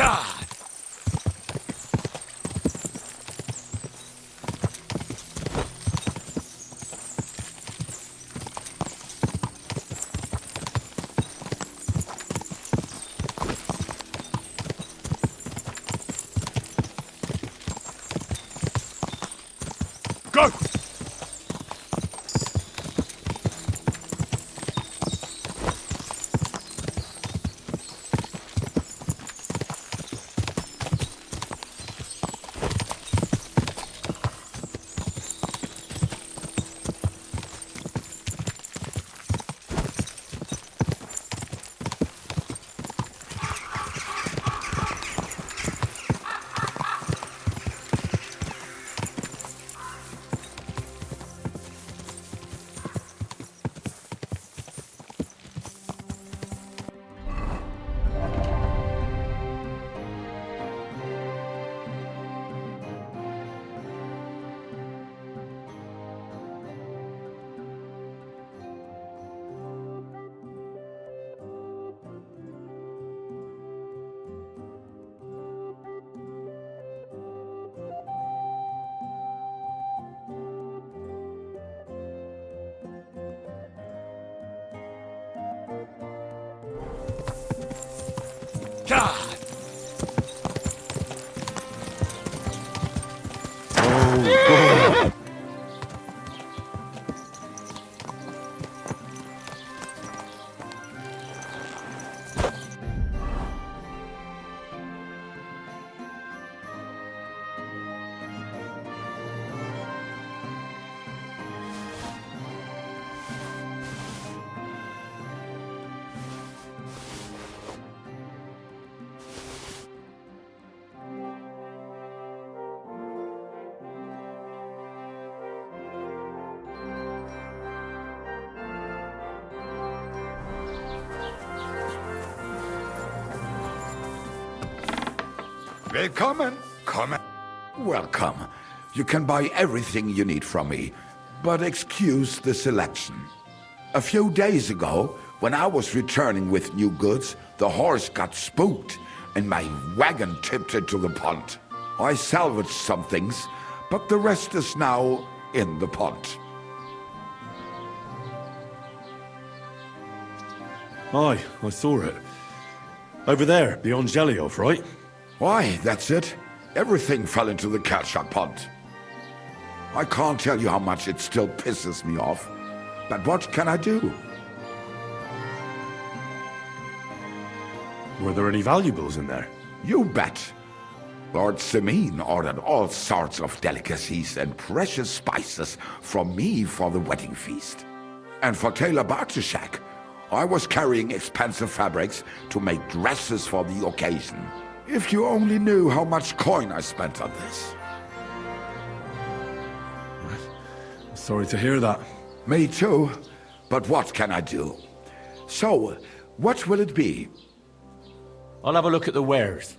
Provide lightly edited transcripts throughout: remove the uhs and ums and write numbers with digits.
God! Go! God! Willkommen. Come. Welcome. You can buy everything you need from me, but excuse the selection. A few days ago, when I was returning with new goods, the horse got spooked and my wagon tipped into the pond. I salvaged some things, but the rest is now in the pond. Aye, I saw it. Over there, beyond Jelioff, right? Why, that's it. Everything fell into the catch-up pond. I can't tell you how much it still pisses me off, but what can I do? Were there any valuables in there? You bet. Lord Simeon ordered all sorts of delicacies and precious spices from me for the wedding feast. And for Taylor Bartishak, I was carrying expensive fabrics to make dresses for the occasion. If you only knew how much coin I spent on this. Sorry to hear that. Me too, but what can I do? So, what will it be? I'll have a look at the wares.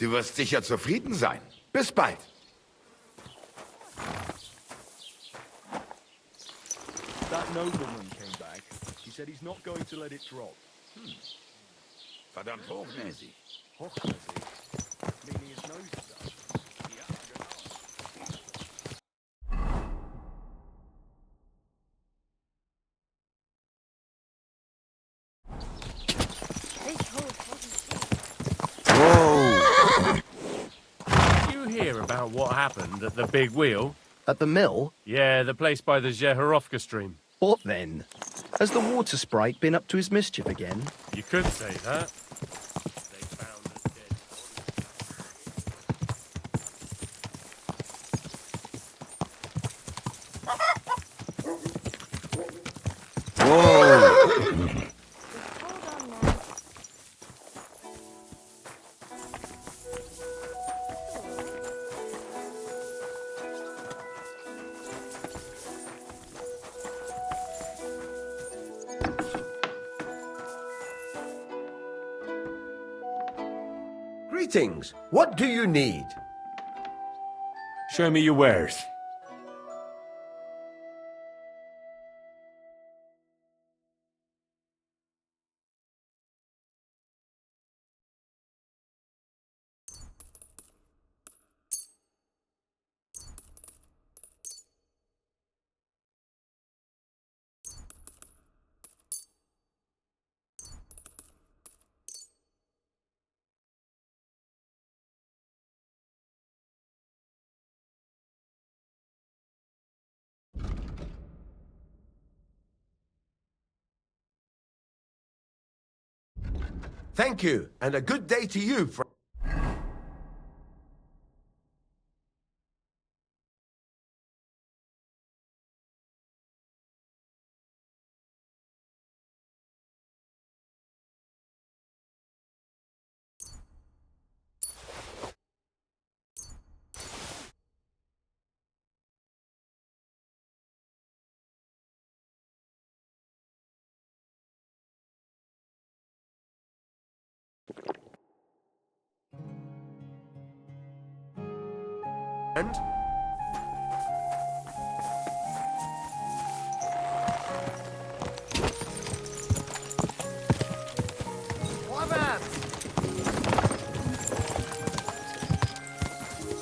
Du wirst sicher zufrieden sein. Bis bald. That nobleman came back. He said he's not going to let it drop. Verdammt hochnäsig. Hochnäsig, meaning his nose is up. Ja, genau. Did you hear about what happened at the big wheel? At the mill? Yeah, the place by the Zehorovka stream. What then? Has the water sprite been up to his mischief again? You could say that. They found a dead Greetings. What do you need? Show me your wares. Thank you, and a good day to you, friend.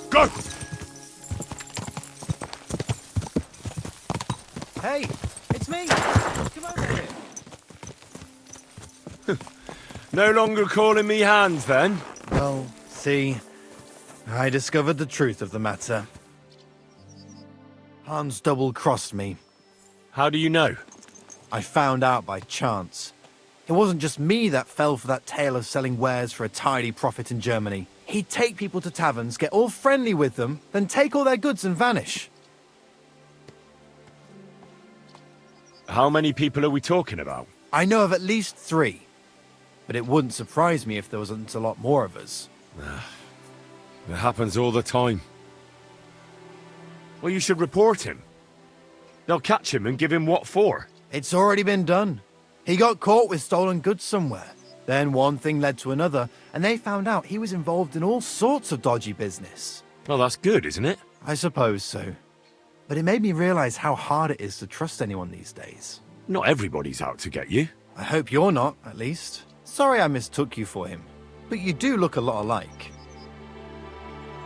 Go! Hey, it's me! Come over here! No longer calling me Hans, then? Well, see, I discovered the truth of the matter. Hans double-crossed me. How do you know? I found out by chance. It wasn't just me that fell for that tale of selling wares for a tidy profit in Germany. He'd take people to taverns, get all friendly with them, then take all their goods and vanish. How many people are we talking about? I know of at least 3. But it wouldn't surprise me if there wasn't a lot more of us. It happens all the time. Well, you should report him. They'll catch him and give him what for. It's already been done. He got caught with stolen goods somewhere. Then one thing led to another, and they found out he was involved in all sorts of dodgy business. Well, that's good, isn't it? I suppose so. But it made me realize how hard it is to trust anyone these days. Not everybody's out to get you. I hope you're not, at least. Sorry I mistook you for him, but you do look a lot alike.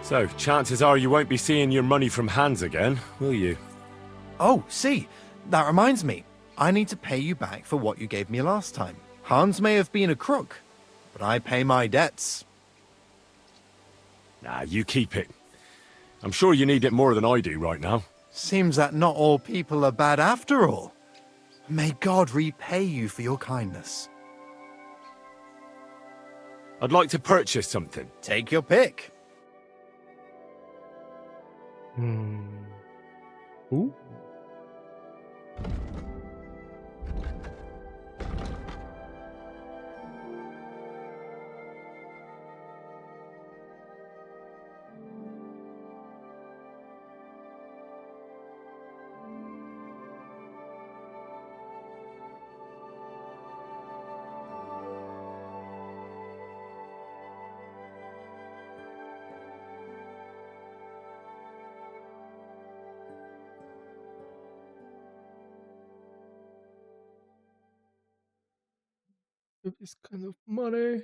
So, chances are you won't be seeing your money from Hans again, will you? Oh, see, that reminds me. I need to pay you back for what you gave me last time. Hans may have been a crook, but I pay my debts. Nah, you keep it. I'm sure you need it more than I do right now. Seems that not all people are bad after all. May God repay you for your kindness. I'd like to purchase something. Take your pick. Ooh. with this kind of money.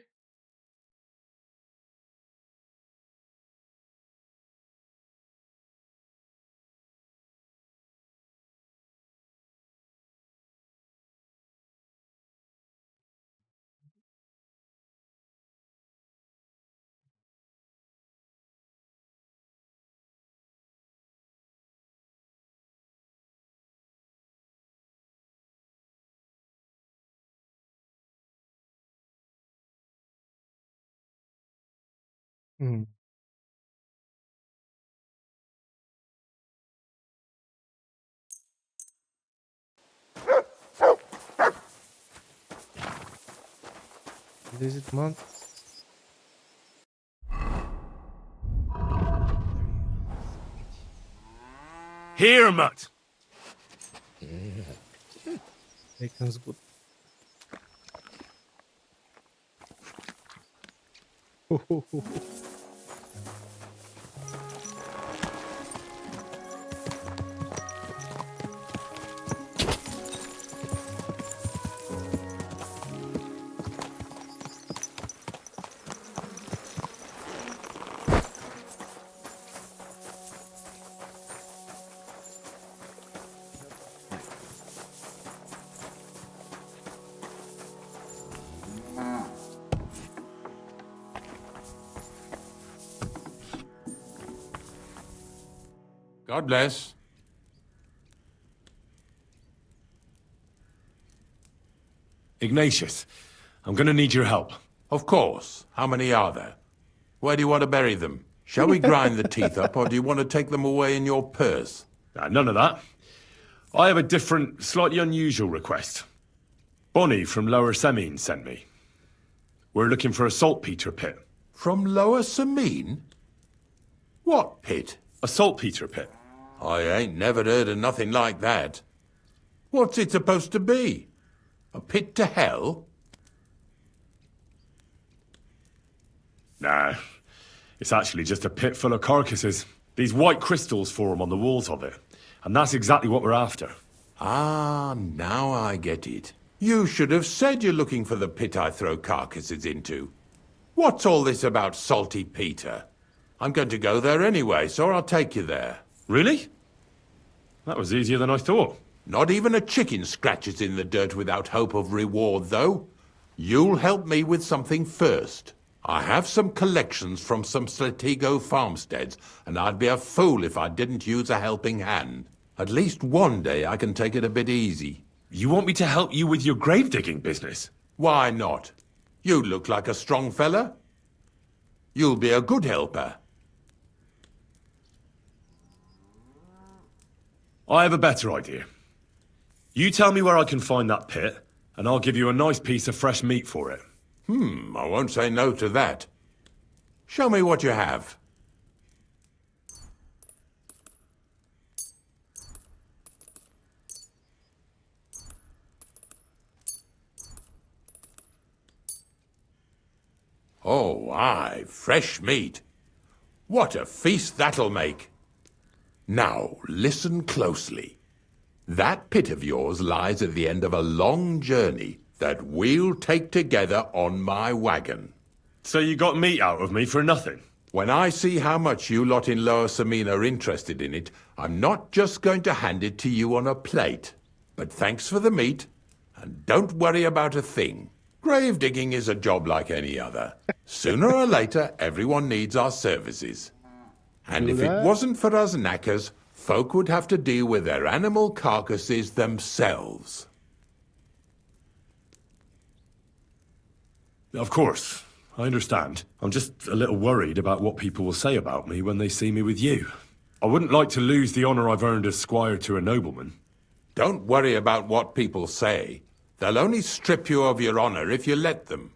Hmm. Is it month? Here, mutt! Bacon's good. God bless. Ignatius, I'm gonna need your help. Of course. How many are there? Where do you want to bury them? Shall we grind the teeth up, or do you want to take them away in your purse? None of that. I have a different, slightly unusual request. Bonnie from Lower Semine sent me. We're looking for a saltpeter pit. From Lower Semine? What pit? A saltpeter pit. I ain't never heard of nothing like that. What's it supposed to be? A pit to hell? Nah, it's actually just a pit full of carcasses. These white crystals form on the walls of it. And that's exactly what we're after. Ah, now I get it. You should have said you're looking for the pit I throw carcasses into. What's all this about Salty Peter? I'm going to go there anyway, so I'll take you there. Really? That was easier than I thought. Not even a chicken scratches in the dirt without hope of reward, though. You'll help me with something first. I have some collections from some Slatigo farmsteads, and I'd be a fool if I didn't use a helping hand. At least one day I can take it a bit easy. You want me to help you with your grave digging business? Why not? You look like a strong fella. You'll be a good helper. I have a better idea. You tell me where I can find that pit, and I'll give you a nice piece of fresh meat for it. I won't say no to that. Show me what you have. Oh, aye, fresh meat. What a feast that'll make. Now, listen closely. That pit of yours lies at the end of a long journey that we'll take together on my wagon. So you got meat out of me for nothing? When I see how much you lot in Lower Semine are interested in it, I'm not just going to hand it to you on a plate. But thanks for the meat, and don't worry about a thing. Grave digging is a job like any other. Sooner or later, everyone needs our services. And if it wasn't for us knackers, folk would have to deal with their animal carcasses themselves. Of course, I understand. I'm just a little worried about what people will say about me when they see me with you. I wouldn't like to lose the honor I've earned as squire to a nobleman. Don't worry about what people say. They'll only strip you of your honor if you let them.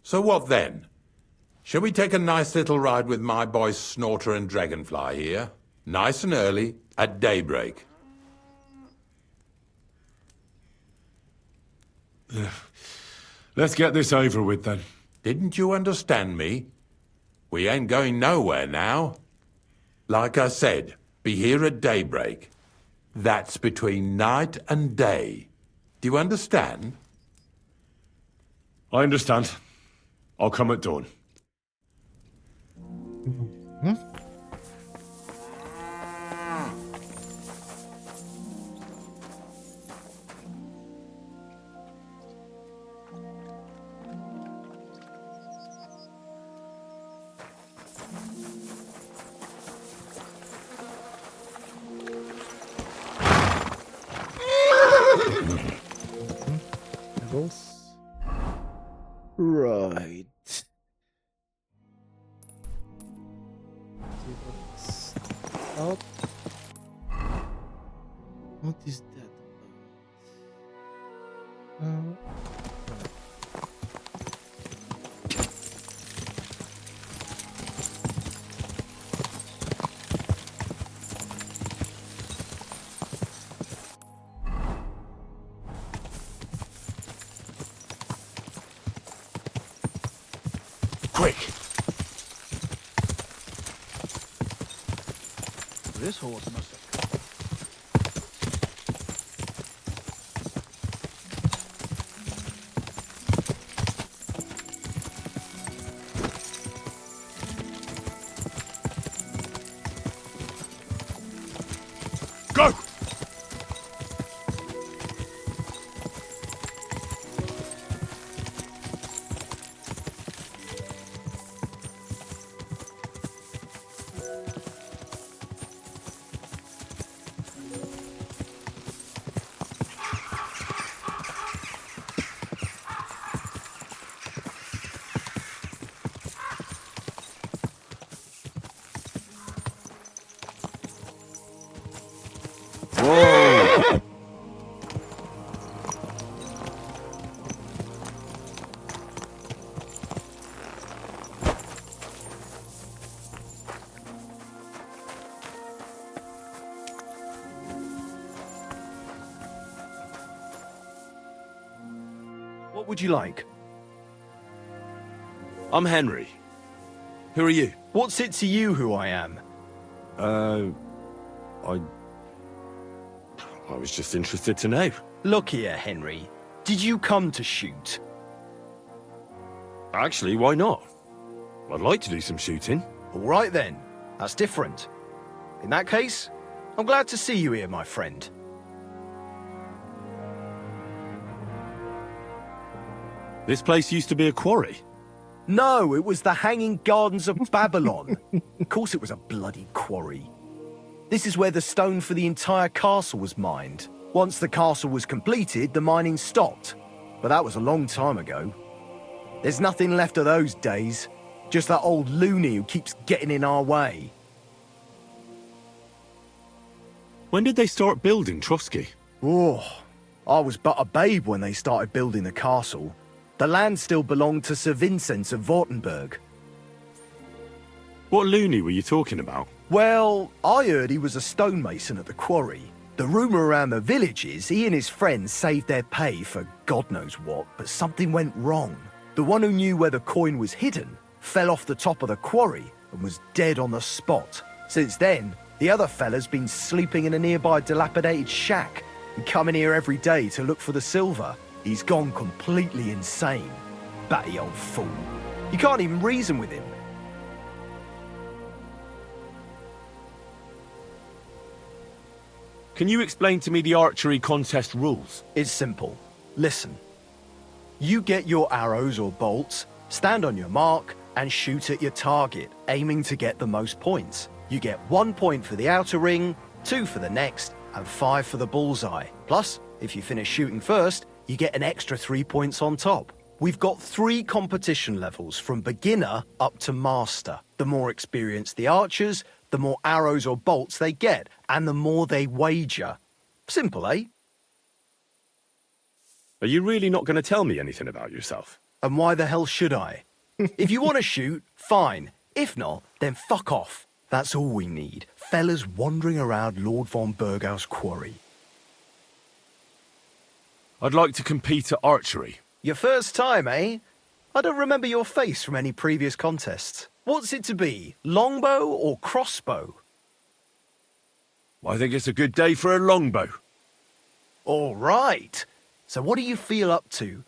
So what then? Shall we take a nice little ride with my boys Snorter and Dragonfly here? Nice and early, at daybreak. Let's get this over with then. Didn't you understand me? We ain't going nowhere now. Like I said, be here at daybreak. That's between night and day. Do you understand? I understand. I'll come at dawn. Levels. Right. Out. What is that about? Quick! This horse must have... Go! What would you like? I'm Henry. Who are you? What's it to you who I am? I was just interested to know. Look here, Henry. Did you come to shoot? Actually, why not? I'd like to do some shooting. All right then. That's different. In that case, I'm glad to see you here, my friend. This place used to be a quarry. No, it was the Hanging Gardens of Babylon. Of course it was a bloody quarry. This is where the stone for the entire castle was mined. Once the castle was completed, the mining stopped. But that was a long time ago. There's nothing left of those days. Just that old loony who keeps getting in our way. When did they start building Trotsky? Oh, I was but a babe when they started building the castle. The land still belonged to Sir Vincent of Vortenberg. What loony were you talking about? Well, I heard he was a stonemason at the quarry. The rumour around the village is he and his friends saved their pay for God knows what, but something went wrong. The one who knew where the coin was hidden fell off the top of the quarry and was dead on the spot. Since then, the other fella's been sleeping in a nearby dilapidated shack and coming here every day to look for the silver. He's gone completely insane. Batty old fool. You can't even reason with him. Can you explain to me the archery contest rules? It's simple. Listen. You get your arrows or bolts, stand on your mark, and shoot at your target, aiming to get the most points. You get 1 point for the outer ring, 2 for the next, and 5 for the bullseye. Plus, if you finish shooting first, you get an extra 3 points on top. We've got 3 competition levels from beginner up to master. The more experienced the archers, the more arrows or bolts they get, and the more they wager. Simple, eh? Are you really not going to tell me anything about yourself? And why the hell should I? If you want to shoot, fine. If not, then fuck off. That's all we need. Fellas wandering around Lord von Bergau's quarry. I'd like to compete at archery. Your first time, eh? I don't remember your face from any previous contests. What's it to be, longbow or crossbow? I think it's a good day for a longbow. All right. So what do you feel up to?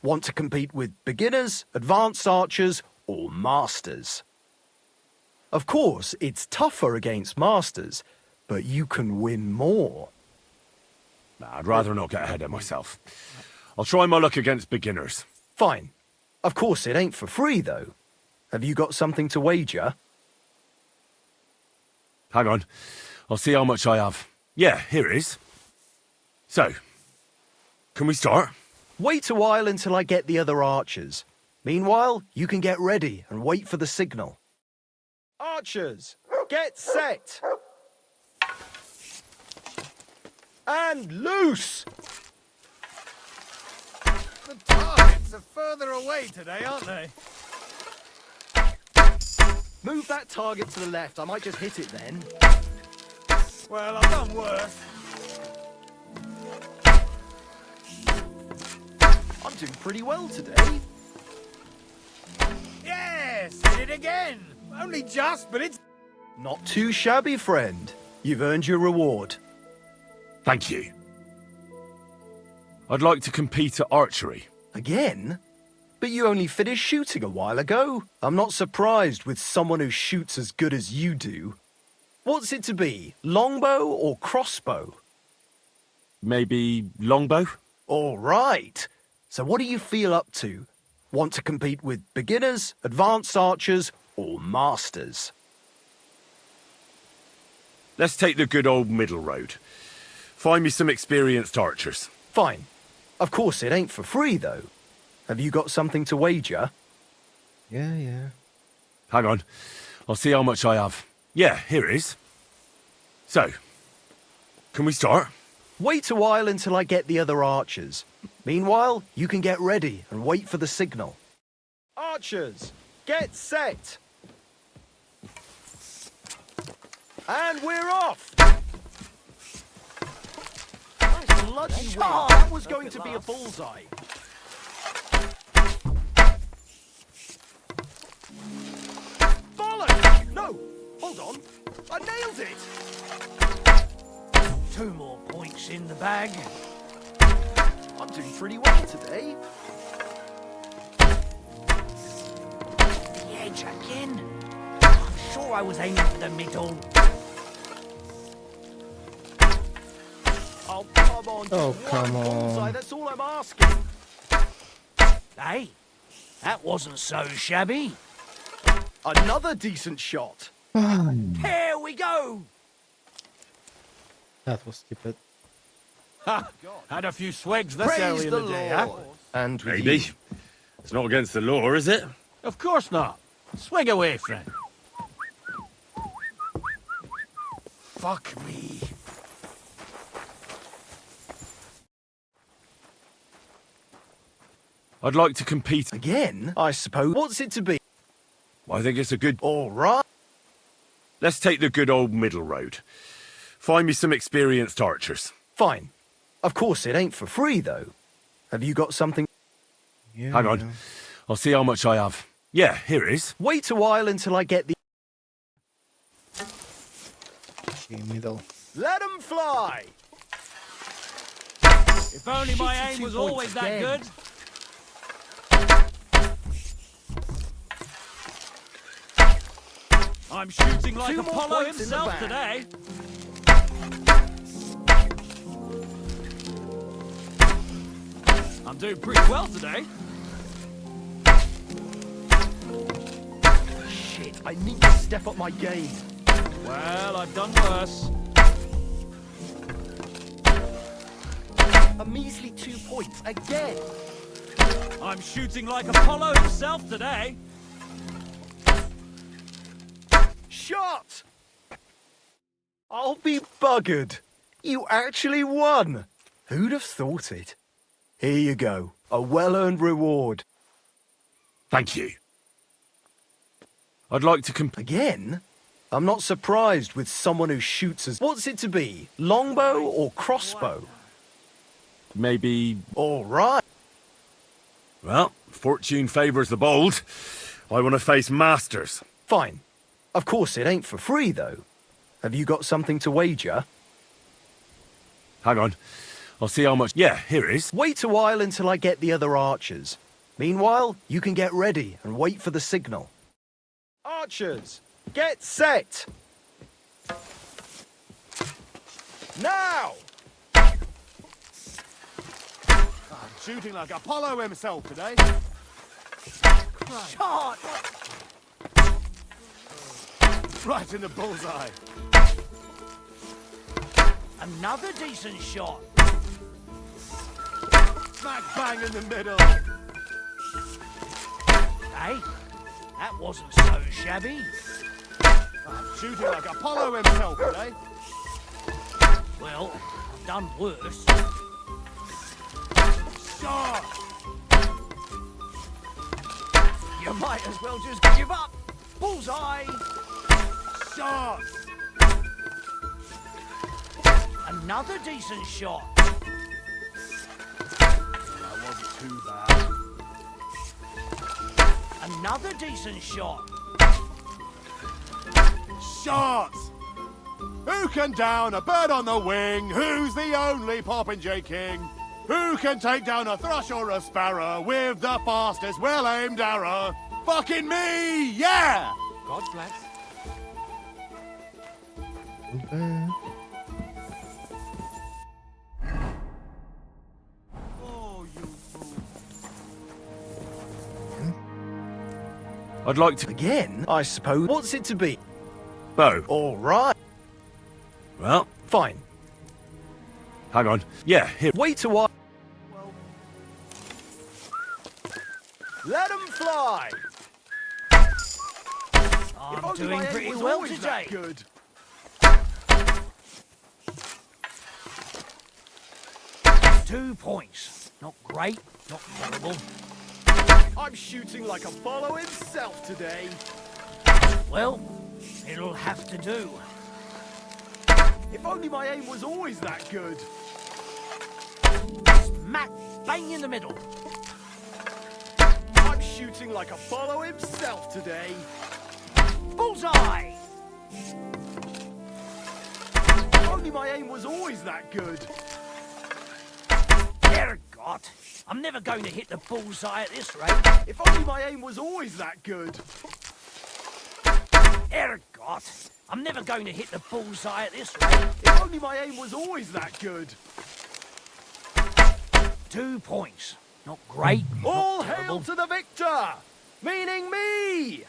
Want to compete with beginners, advanced archers, or masters? Of course, it's tougher against masters, but you can win more. Nah, I'd rather not get ahead of myself. I'll try my luck against beginners. Fine. Of course, it ain't for free, though. Have you got something to wager? Hang on. I'll see how much I have. Yeah, here it is. So, can we start? Wait a while until I get the other archers. Meanwhile, you can get ready and wait for the signal. Archers, get set! And loose! The targets are further away today, aren't they? Move that target to the left. I might just hit it then. Well, I've done worse. I'm doing pretty well today. Yes, hit it again. Only just, but it's... Not too shabby, friend. You've earned your reward. Thank you. I'd like to compete at archery. Again? But you only finished shooting a while ago. I'm not surprised with someone who shoots as good as you do. What's it to be, longbow or crossbow? Maybe longbow? All right. So what do you feel up to? Want to compete with beginners, advanced archers, or masters? Let's take the good old middle road. Find me some experienced archers. Fine. Of course, it ain't for free, though. Have you got something to wager? Yeah. Hang on. I'll see how much I have. Yeah, here it is. So, can we start? Wait a while until I get the other archers. Meanwhile, you can get ready and wait for the signal. Archers, get set! And we're off! Nice lucky shot! That was going to be a bullseye. Bollocks! No! Hold on! I nailed it! 2 more points in the bag. I'm doing pretty well today. The edge again. I'm sure I was aiming for the middle. Oh, come on. Oh, just come one bullseye, on. that's all I'm asking. Hey, that wasn't so shabby. Another decent shot. Here we go. That was stupid. Ha! Had a few swags this Praise early in the the day, huh? Lord. And with Maybe. you. It's not against the law, is it? Of course not. Swig away, friend. Fuck me. I'd like to compete. Again, I suppose. What's it to be? I think it's a good... All right. Let's take the good old middle road. Find me some experienced archers. Fine. Of course, it ain't for free, though. Have you got something? Yeah, Hang on. I'll see how much I have. Yeah, here it is. Wait a while until I get the... Okay, middle. Let 'em fly! If only my Shit, aim 2 was points always that again. good. I'm shooting like 2 more Apollo points in the himself bag. today. I'm doing pretty well today. Shit, I need to step up my game. Well, I've done worse. A measly 2 points again. I'm shooting like Apollo himself today. Shot! I'll be buggered. You actually won. Who'd have thought it? Here you go. A well-earned reward. Thank you. I'd like to compete. Again? I'm not surprised with someone who shoots as... What's it to be? Longbow or crossbow? Maybe... All right. Well, fortune favours the bold. I want to face masters. Fine. Of course, it ain't for free, though. Have you got something to wager? Hang on. I'll see how much... Yeah, here it is. Wait a while until I get the other archers. Meanwhile, you can get ready and wait for the signal. Archers, get set! Now! Shooting like Apollo himself today. Shot! Right in the bullseye. Another decent shot. Smack bang in the middle. Hey, that wasn't so shabby. Shooting like Apollo himself today. Well, I've done worse. Shot! You might as well just give up. Bullseye! Shot! Another decent shot. That wasn't too bad. Another decent shot. Shot! Who can down a bird on the wing? Who's the only Popinjay king? Who can take down a thrush or a sparrow with the fastest well-aimed arrow? Fucking me! Yeah! God bless. Okay. Oh, you fool. I'd like to... Again, I suppose. What's it to be? Bow. All right. Well, Fine. hang on. Yeah, here... Wait a while. Let 'em fly! I'm Only doing my aim pretty was well always that today. good. 2 points. Not great, not terrible. I'm shooting like Apollo himself today. Well, it'll have to do. If only my aim was always that good. Smack bang in the middle. I'm shooting like Apollo himself today. Bullseye! If only my aim was always that good. Herrgott, I'm never going to hit the bullseye at this rate. If only my aim was always that good. Herrgott, I'm never going to hit the bullseye at this rate. If only my aim was always that good. 2 points. Not great, All not hail terrible. to the victor! Meaning me!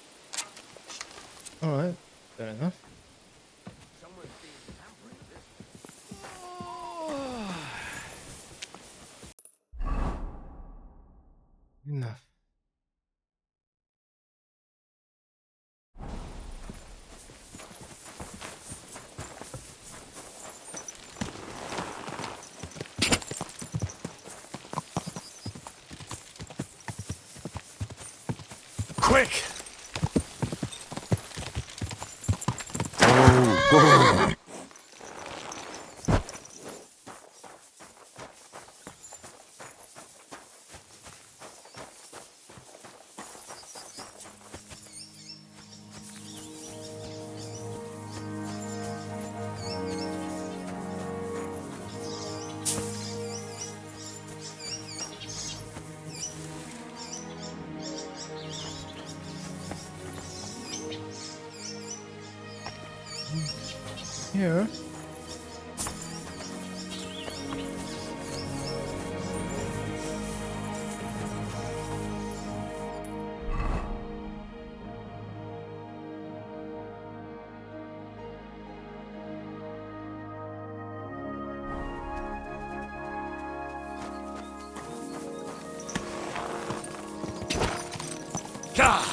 Alright, fair enough. Enough. Quick! Here. God!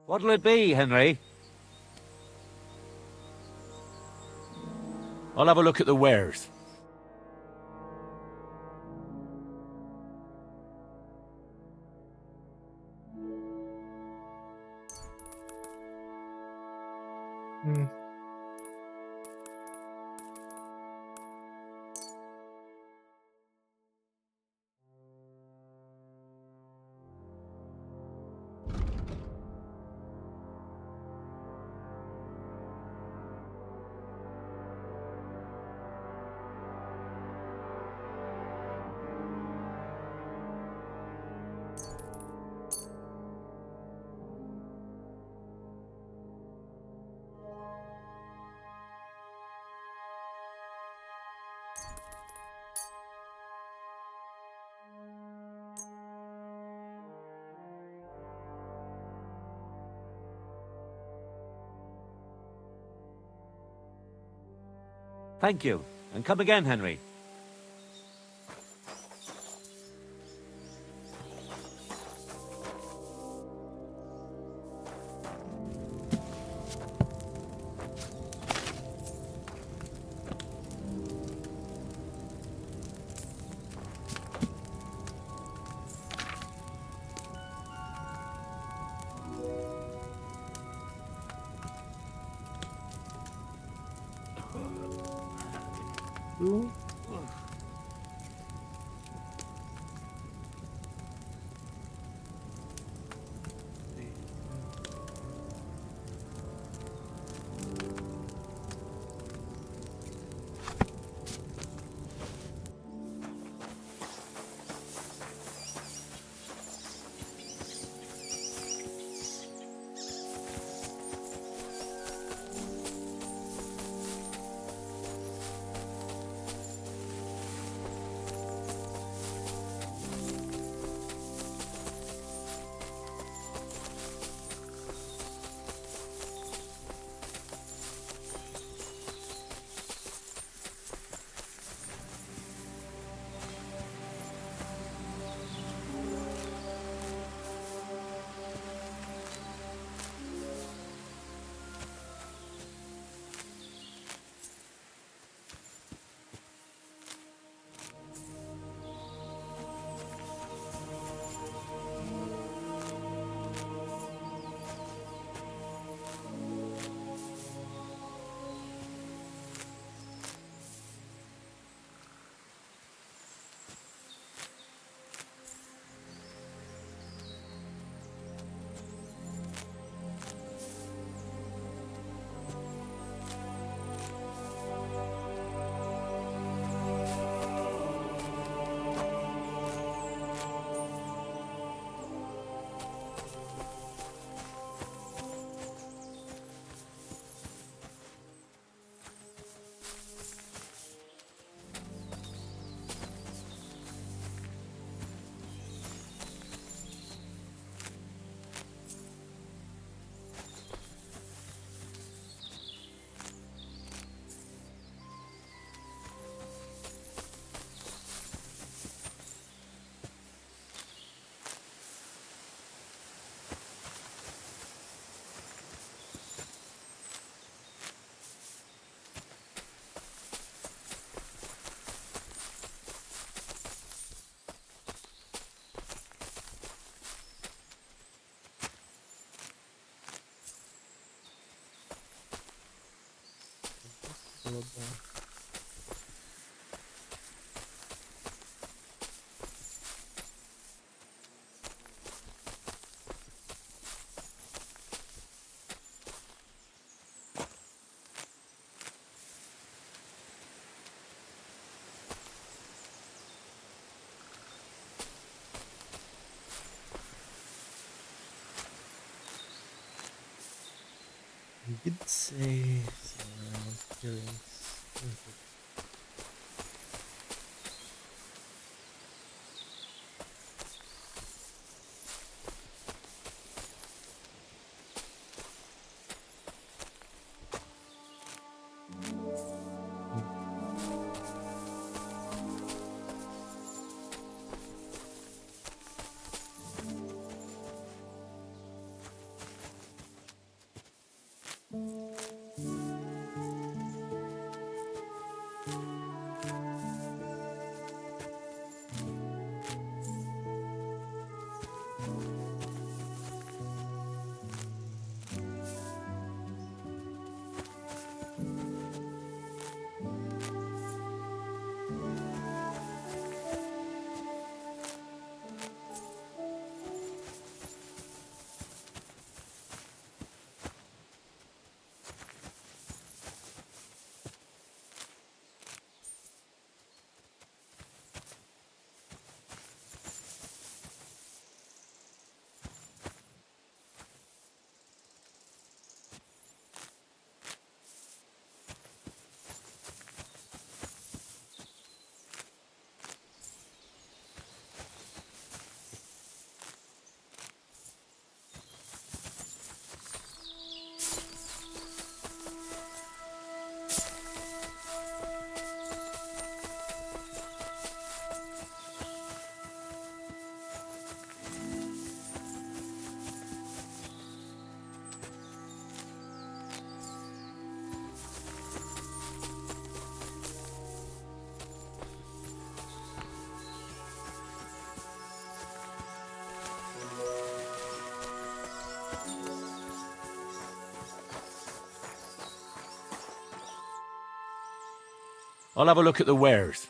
What'll it be, Henry? I'll have a look at the wares. Hmm. Thank you. And come again, Henry. Ooh. You did say around killings. I'll have a look at the wares.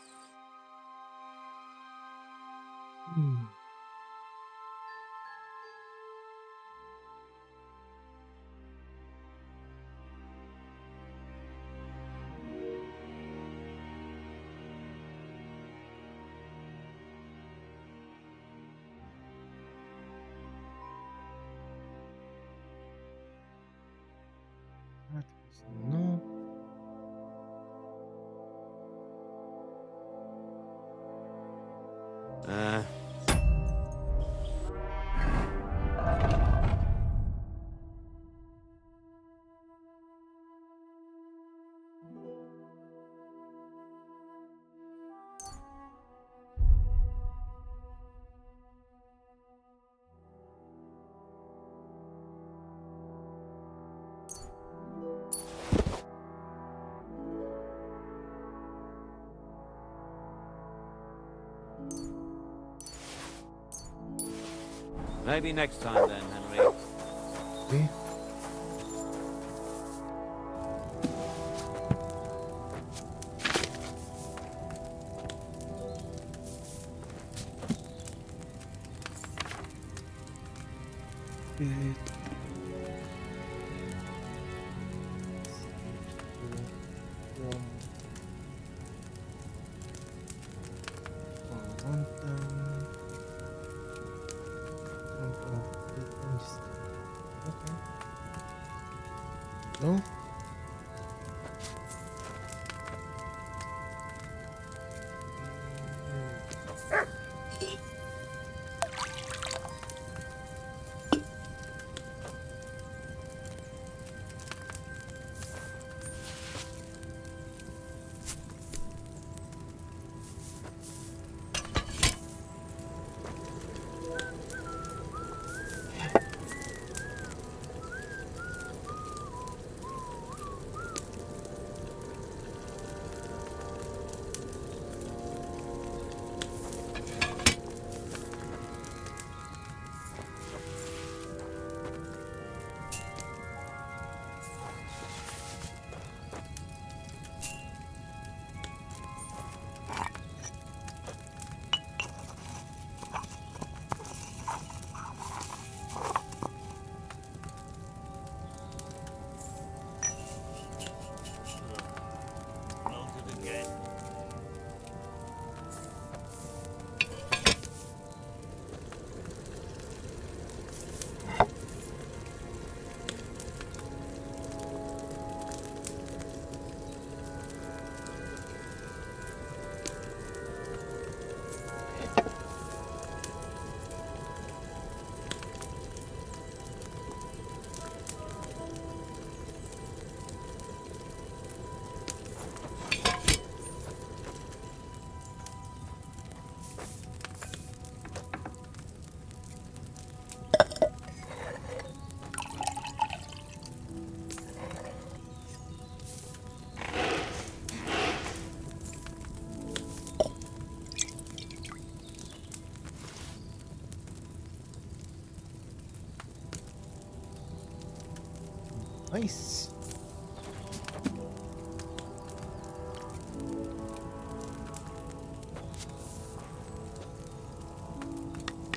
Non. Maybe next time then, Henry. Oui. Non. Melted again. Nice.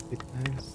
Bit nice.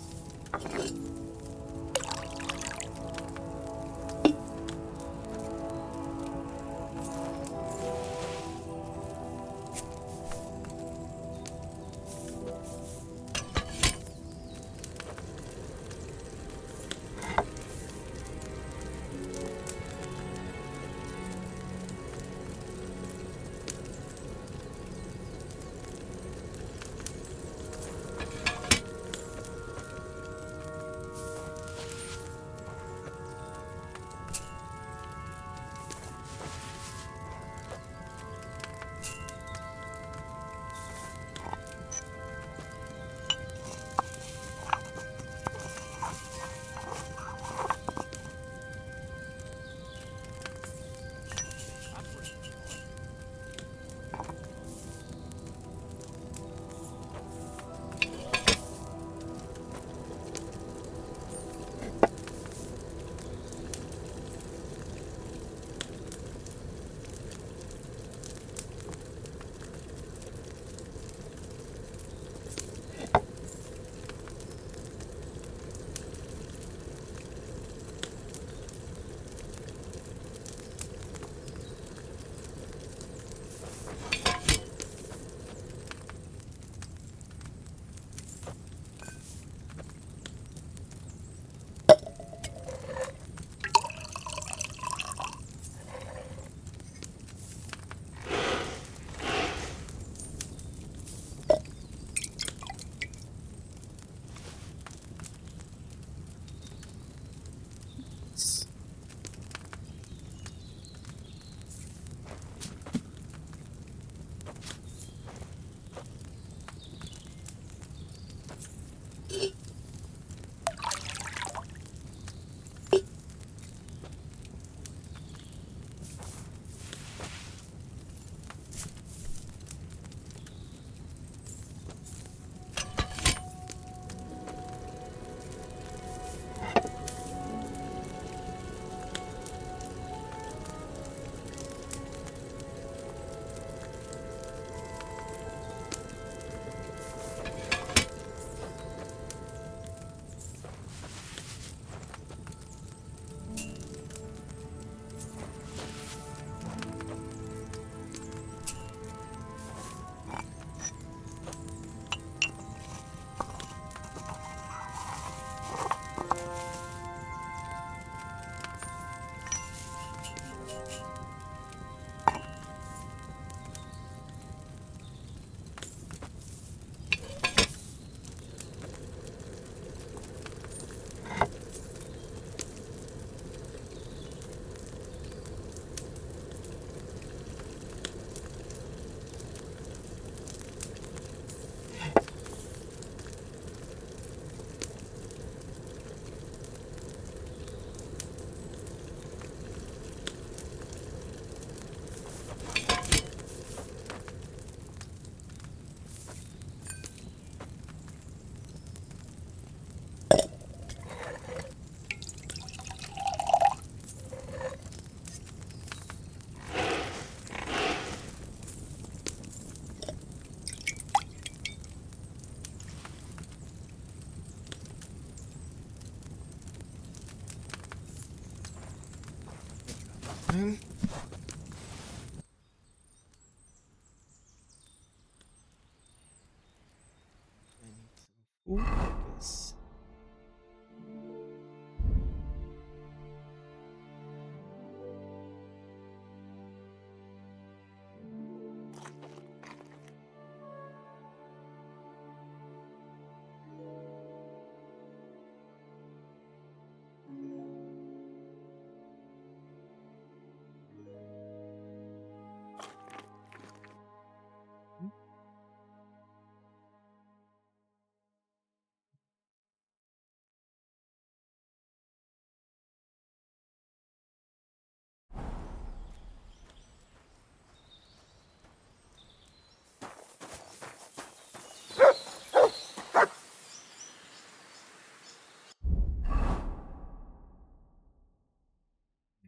fine.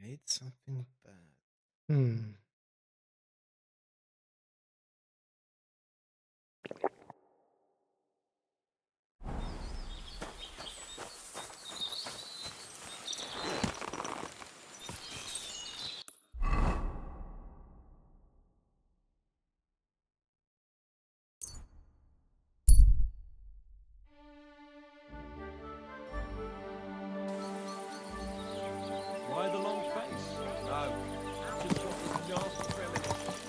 I need some food, I guess. Made something bad. Why the long face? No. Just got this nasty premonition.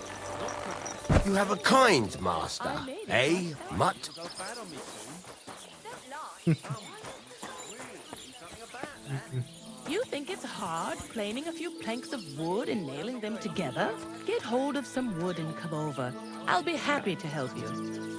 Not You have a kind master, I made it eh, myself. Mutt? to go bad on me soon. You think it's hard planing a few planks of wood and nailing them together? Get hold of some wood and come over. I'll be happy to help you.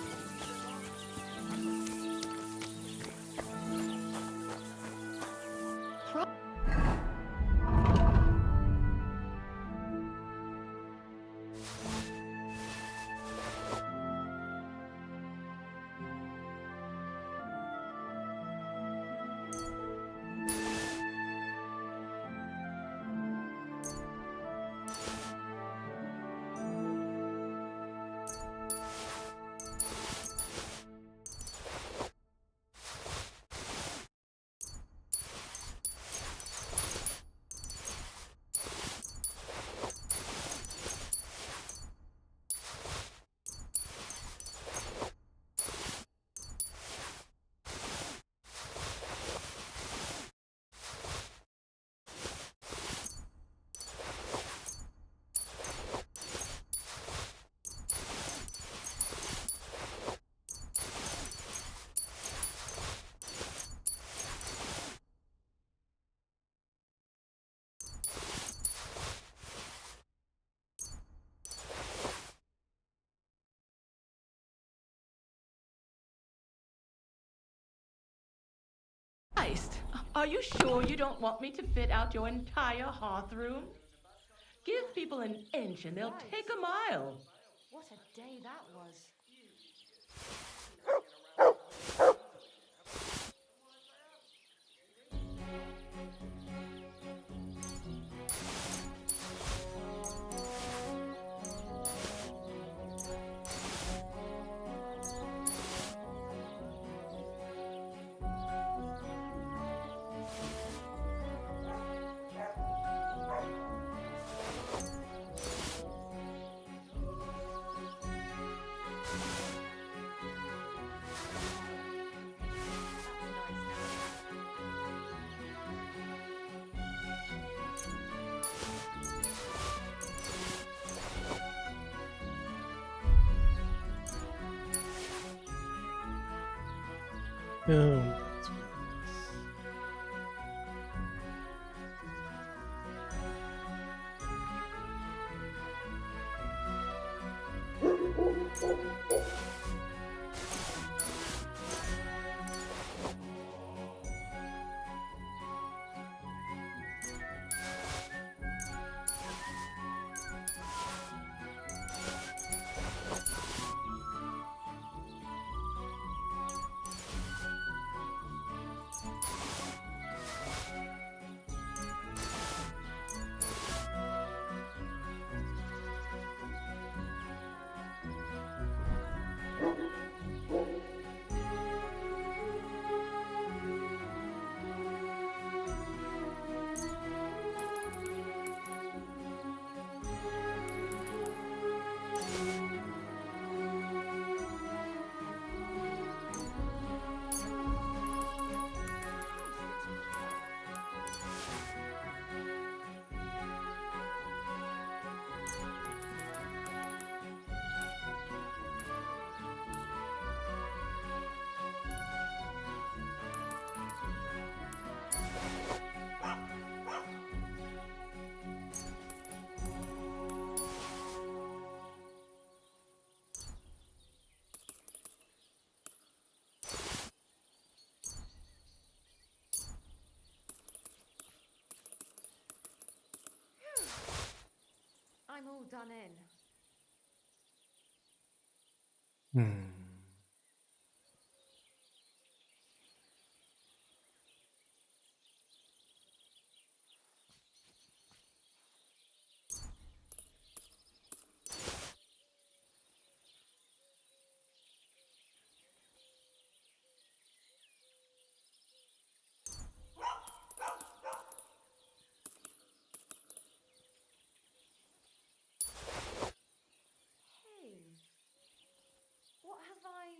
Christ, are you sure you don't want me to fit out your entire hearth room? Give people an inch and they'll take a mile. What a day that was. Oh, that's what done in. Hey, what have I...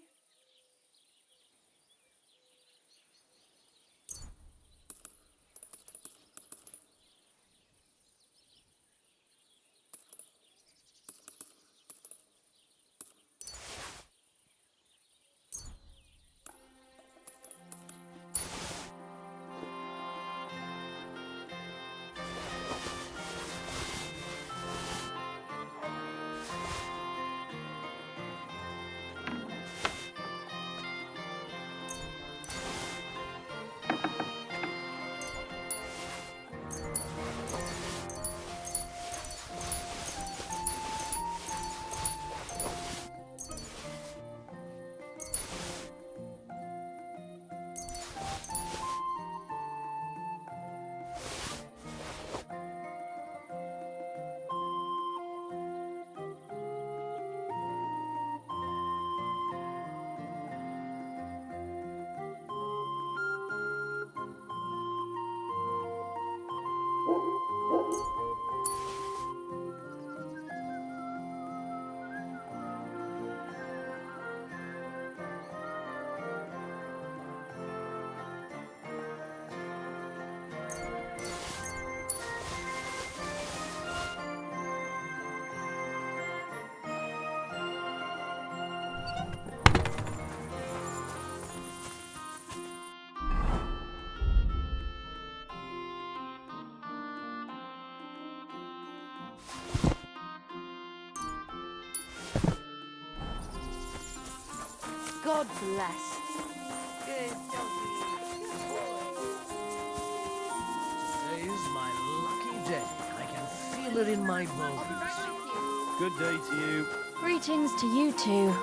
God bless. Good doggy. Good boy. Today's my lucky day. I can feel it in my bones. Good day to you. Greetings to you too.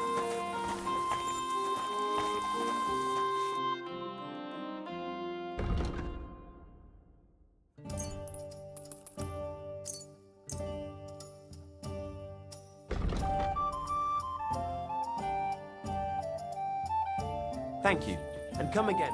Thank you, and come again.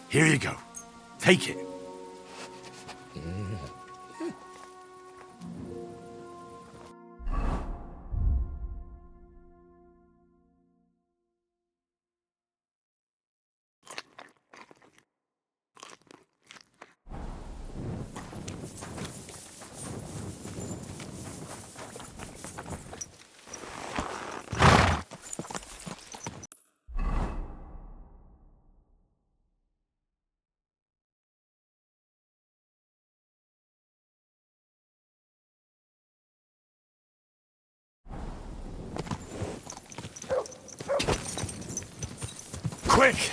Here you go. Take it. Quick!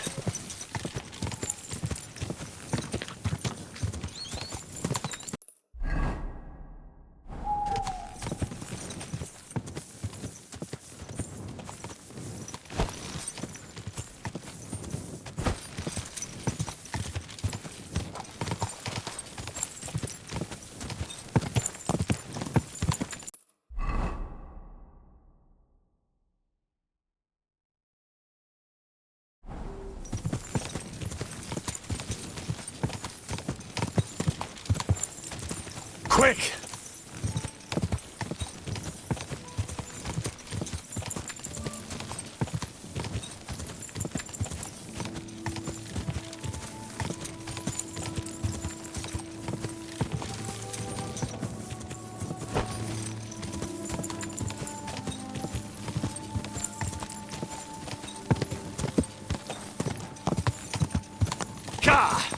Quick! Ka!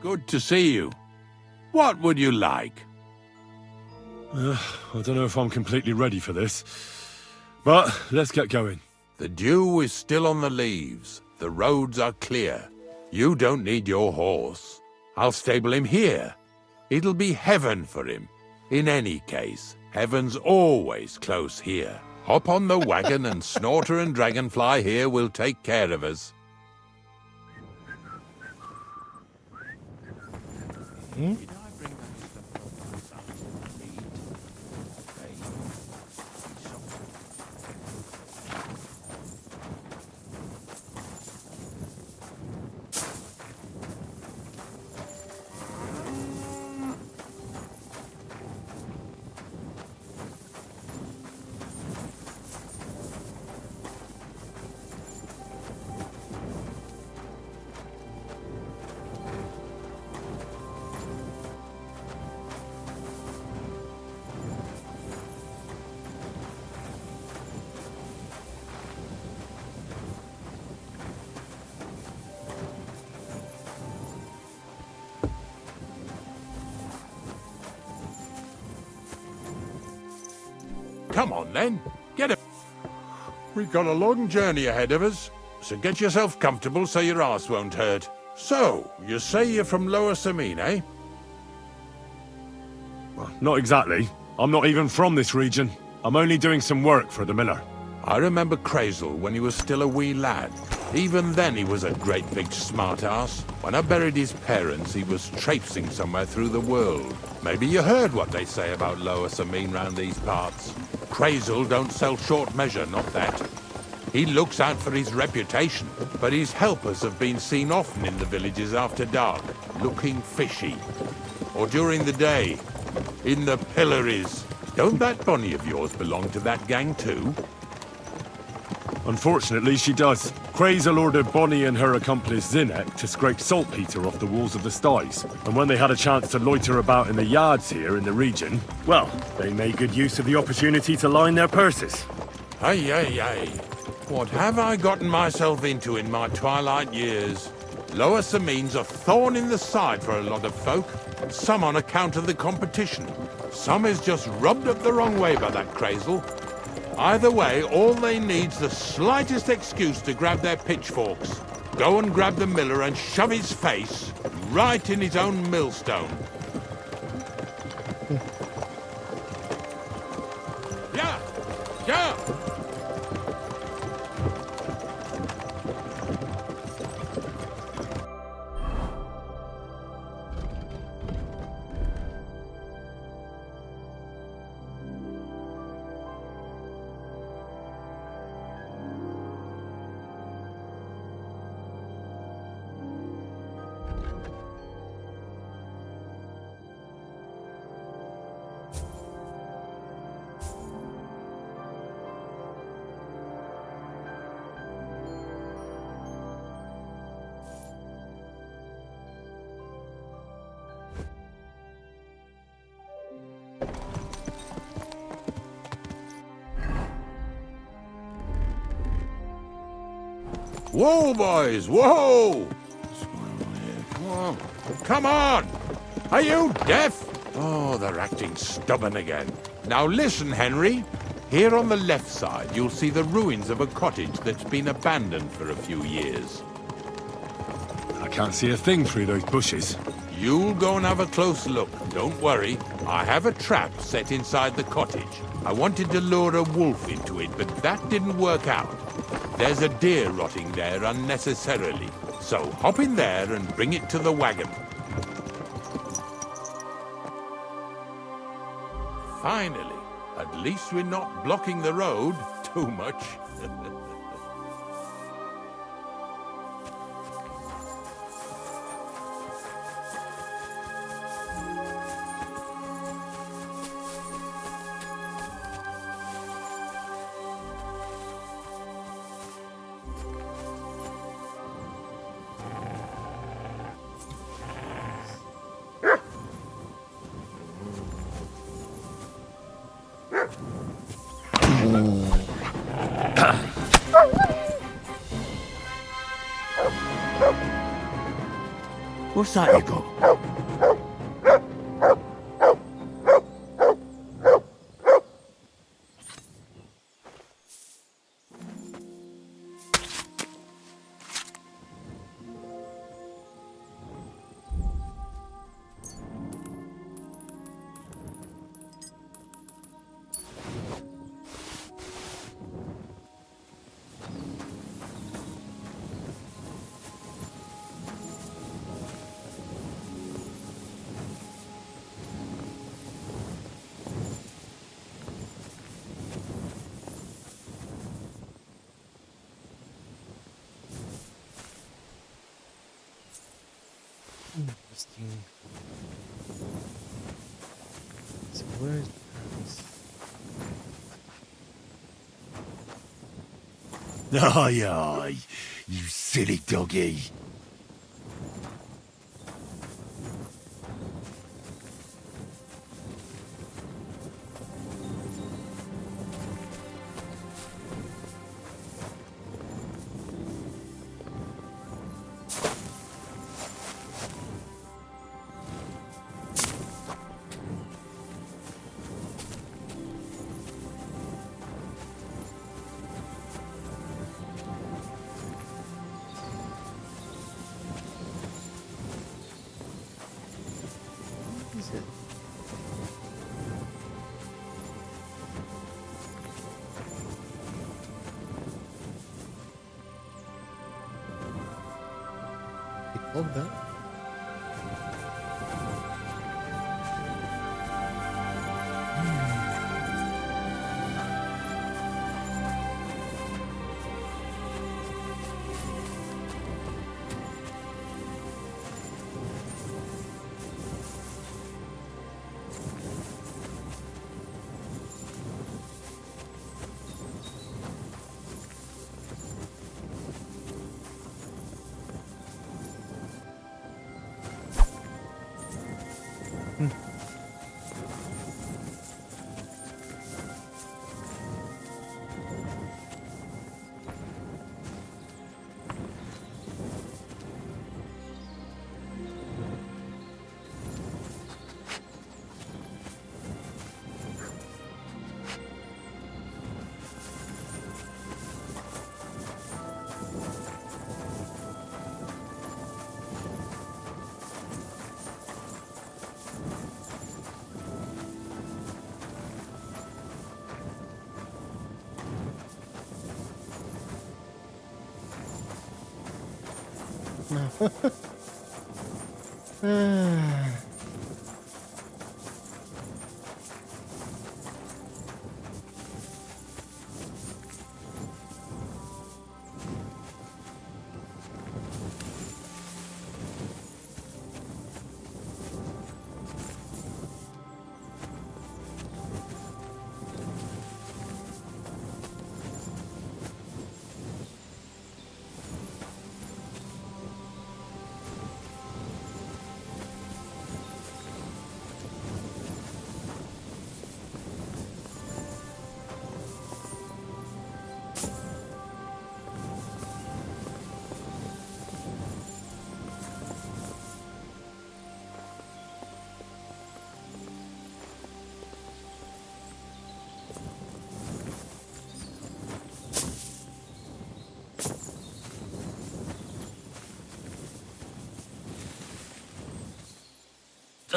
Good to see you. What would you like? I don't know if I'm completely ready for this, but let's get going. The dew is still on the leaves. The roads are clear. You don't need your horse. I'll stable him here. It'll be heaven for him. In any case, heaven's always close here. Hop on the wagon and Snorter and Dragonfly here will take care of us. Come on, then. Get it. We've got a long journey ahead of us, so get yourself comfortable so your arse won't hurt. So, you say you're from Lower Samine, eh? Well, not exactly. I'm not even from this region. I'm only doing some work for the miller. I remember Crazel when he was still a wee lad. Even then he was a great big smart-ass. When I buried his parents, he was traipsing somewhere through the world. Maybe you heard what they say about Lower Samine round these parts. Crazel don't sell short measure, not that. He looks out for his reputation, but his helpers have been seen often in the villages after dark, looking fishy. Or during the day, in the pillories. Don't that Bonnie of yours belong to that gang too? Unfortunately, she does. Crazel ordered Bonnie and her accomplice Zinnek to scrape saltpeter off the walls of the sties. And when they had a chance to loiter about in the yards here in the region, well, they made good use of the opportunity to line their purses. Ay, ay, ay. What have I gotten myself into in my twilight years? Lower Samine's a thorn in the side for a lot of folk. Some on account of the competition. Some is just rubbed up the wrong way by that crazel. Either way, all they need's the slightest excuse to grab their pitchforks. Go and grab the miller and shove his face right in his own millstone. Yeah! Yeah! Whoa, boys, whoa! What's going on here? Come on. Come on! Are you deaf? Oh, they're acting stubborn again. Now listen, Henry. Here on the left side, you'll see the ruins of a cottage that's been abandoned for a few years. I can't see a thing through those bushes. You'll go and have a close look. Don't worry. I have a trap set inside the cottage. I wanted to lure a wolf into it, but that didn't work out. There's a deer rotting there unnecessarily. So hop in there and bring it to the wagon. Finally. At least we're not blocking the road too much. What's that you got? Interesting. So where's the house? Aye, aye, you silly doggy. Is it? They called that?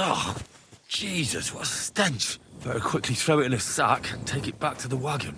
Oh, Jesus, what a stench. Better quickly throw it in a sack and take it back to the wagon.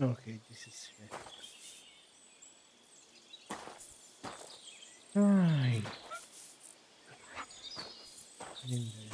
Okay, this is it. Right. Interesting.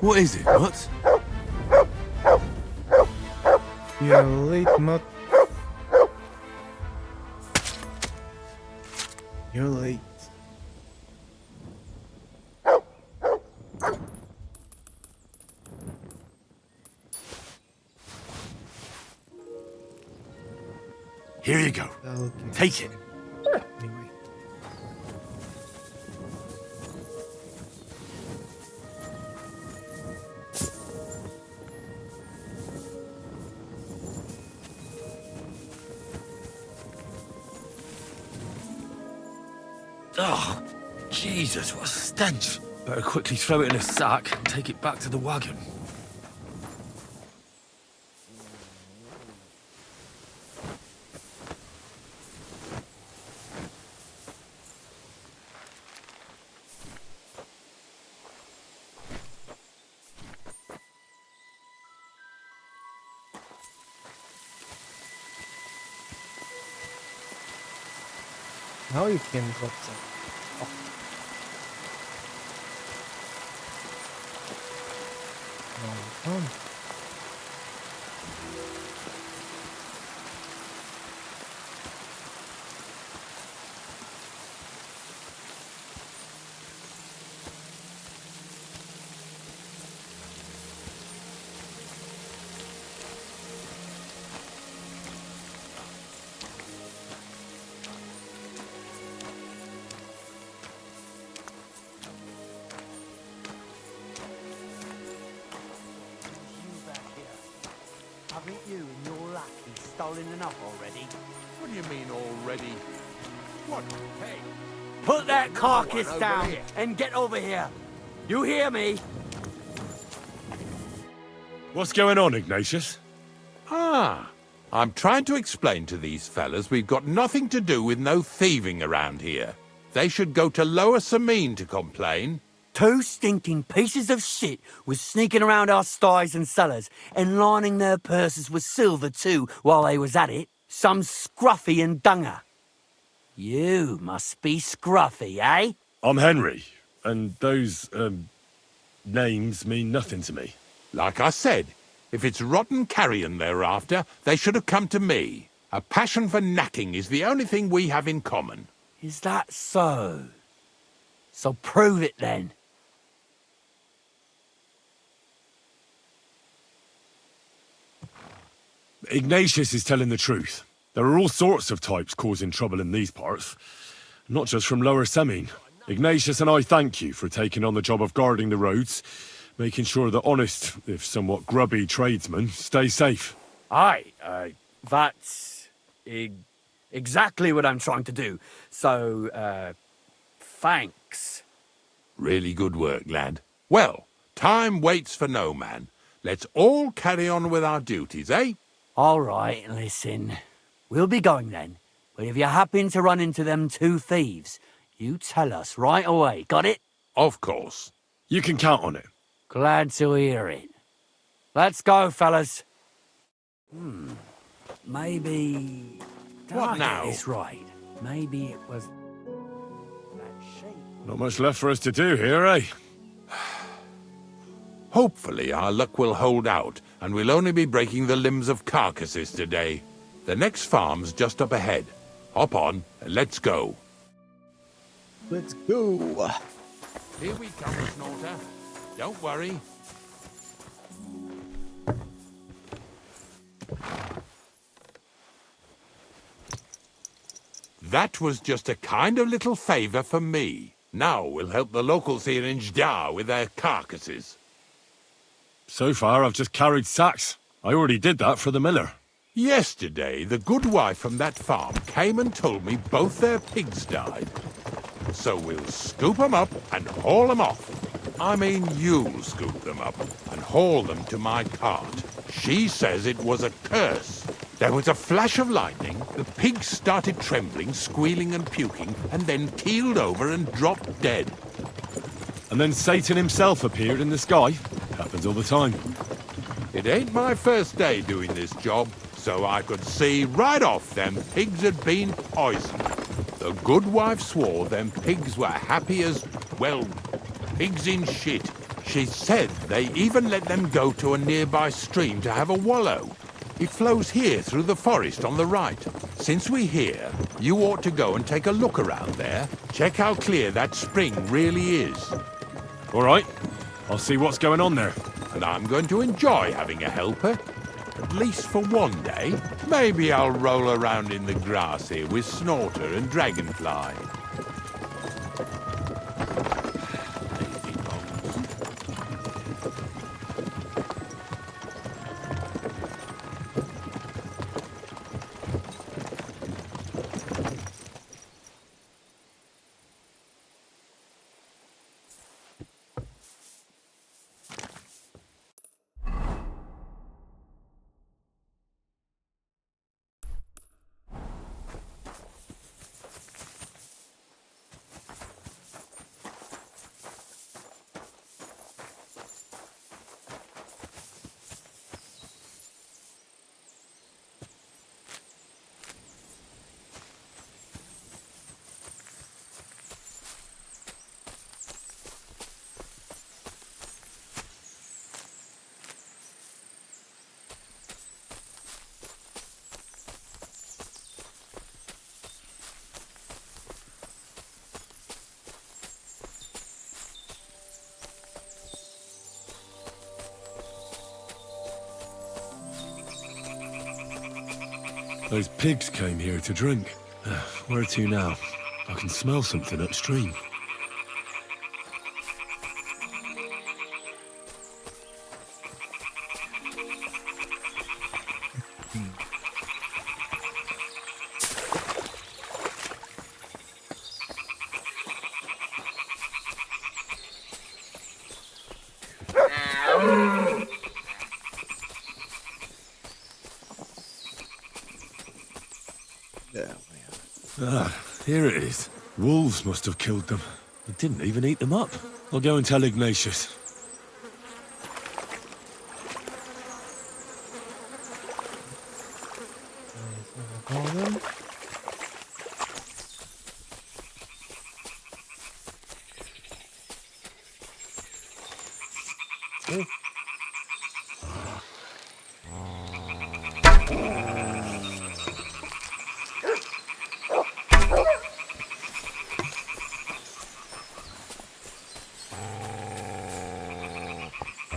What is it, what? You're late, Mutt. You're late. Here you go. Okay. Take it. Anyway. Oh, Jesus, what a stench. Better quickly throw it in a sack and take it back to the wagon. Now you can drop some. Oh. Now you can. Haven't you and your lackey stolen enough already? What do you mean already? What? Hey, Put that carcass down and get over here. You hear me? What's going on, Ignatius? Ah, I'm trying to explain to these fellas we've got nothing to do with no thieving around here. They should go to Lower Samine to complain. 2 stinking pieces of shit was sneaking around our sties and cellars and lining their purses with silver too while they was at it. Some scruffy and dunger. You must be scruffy, eh? I'm Henry, and those, names mean nothing to me. Like I said, if it's rotten carrion they're after, they should have come to me. A passion for knacking is the only thing we have in common. Is that so? So prove it then. Ignatius is telling the truth. There are all sorts of types causing trouble in these parts, not just from Lower Samine. Ignatius and I thank you for taking on the job of guarding the roads, making sure that honest, if somewhat grubby tradesmen stay safe. Aye, that's exactly what I'm trying to do. So, thanks. Really good work, lad. Well, time waits for no man. Let's all carry on with our duties, eh? All right, listen. We'll be going then. But if you happen to run into them 2 thieves, you tell us right away. Got it? Of course. You can count on it. Glad to hear it. Let's go, fellas. Maybe... What now? Get this right. Maybe it was... that shape. Not much left for us to do here, eh? Hopefully our luck will hold out, and we'll only be breaking the limbs of carcasses today. The next farm's just up ahead. Hop on, and let's go. Let's go. Here we come, Snorter. Don't worry. That was just a kind of little favour for me. Now we'll help the locals here in Jdar with their carcasses. So far, I've just carried sacks. I already did that for the miller. Yesterday, the good wife from that farm came and told me both their pigs died. So we'll scoop them up and haul them off. I mean, you'll scoop them up and haul them to my cart. She says it was a curse. There was a flash of lightning, the pigs started trembling, squealing and puking, and then keeled over and dropped dead. And then Satan himself appeared in the sky. Happens all the time. It ain't my first day doing this job, so I could see right off them pigs had been poisoned. The good wife swore them pigs were happy as, well, pigs in shit. She said they even let them go to a nearby stream to have a wallow. It flows here through the forest on the right. Since we're here, you ought to go and take a look around there. Check how clear that spring really is. All right. I'll see what's going on there. And I'm going to enjoy having a helper. At least for one day. Maybe I'll roll around in the grass here with Snorter and Dragonfly. Those pigs came here to drink. Where to now? I can smell something upstream. There we are. Ah, here it is. Wolves must have killed them. They didn't even eat them up. I'll go and tell Ignatius. Golden.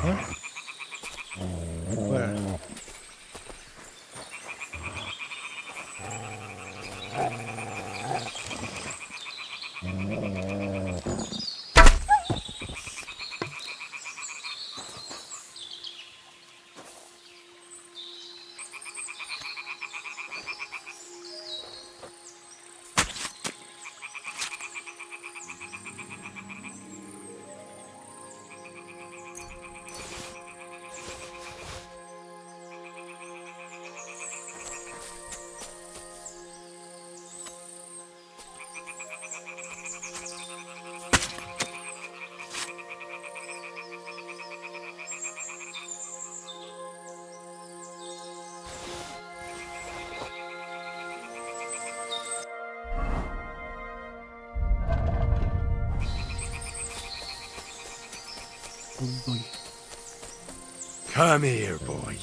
Oh. Where? Come here, boy.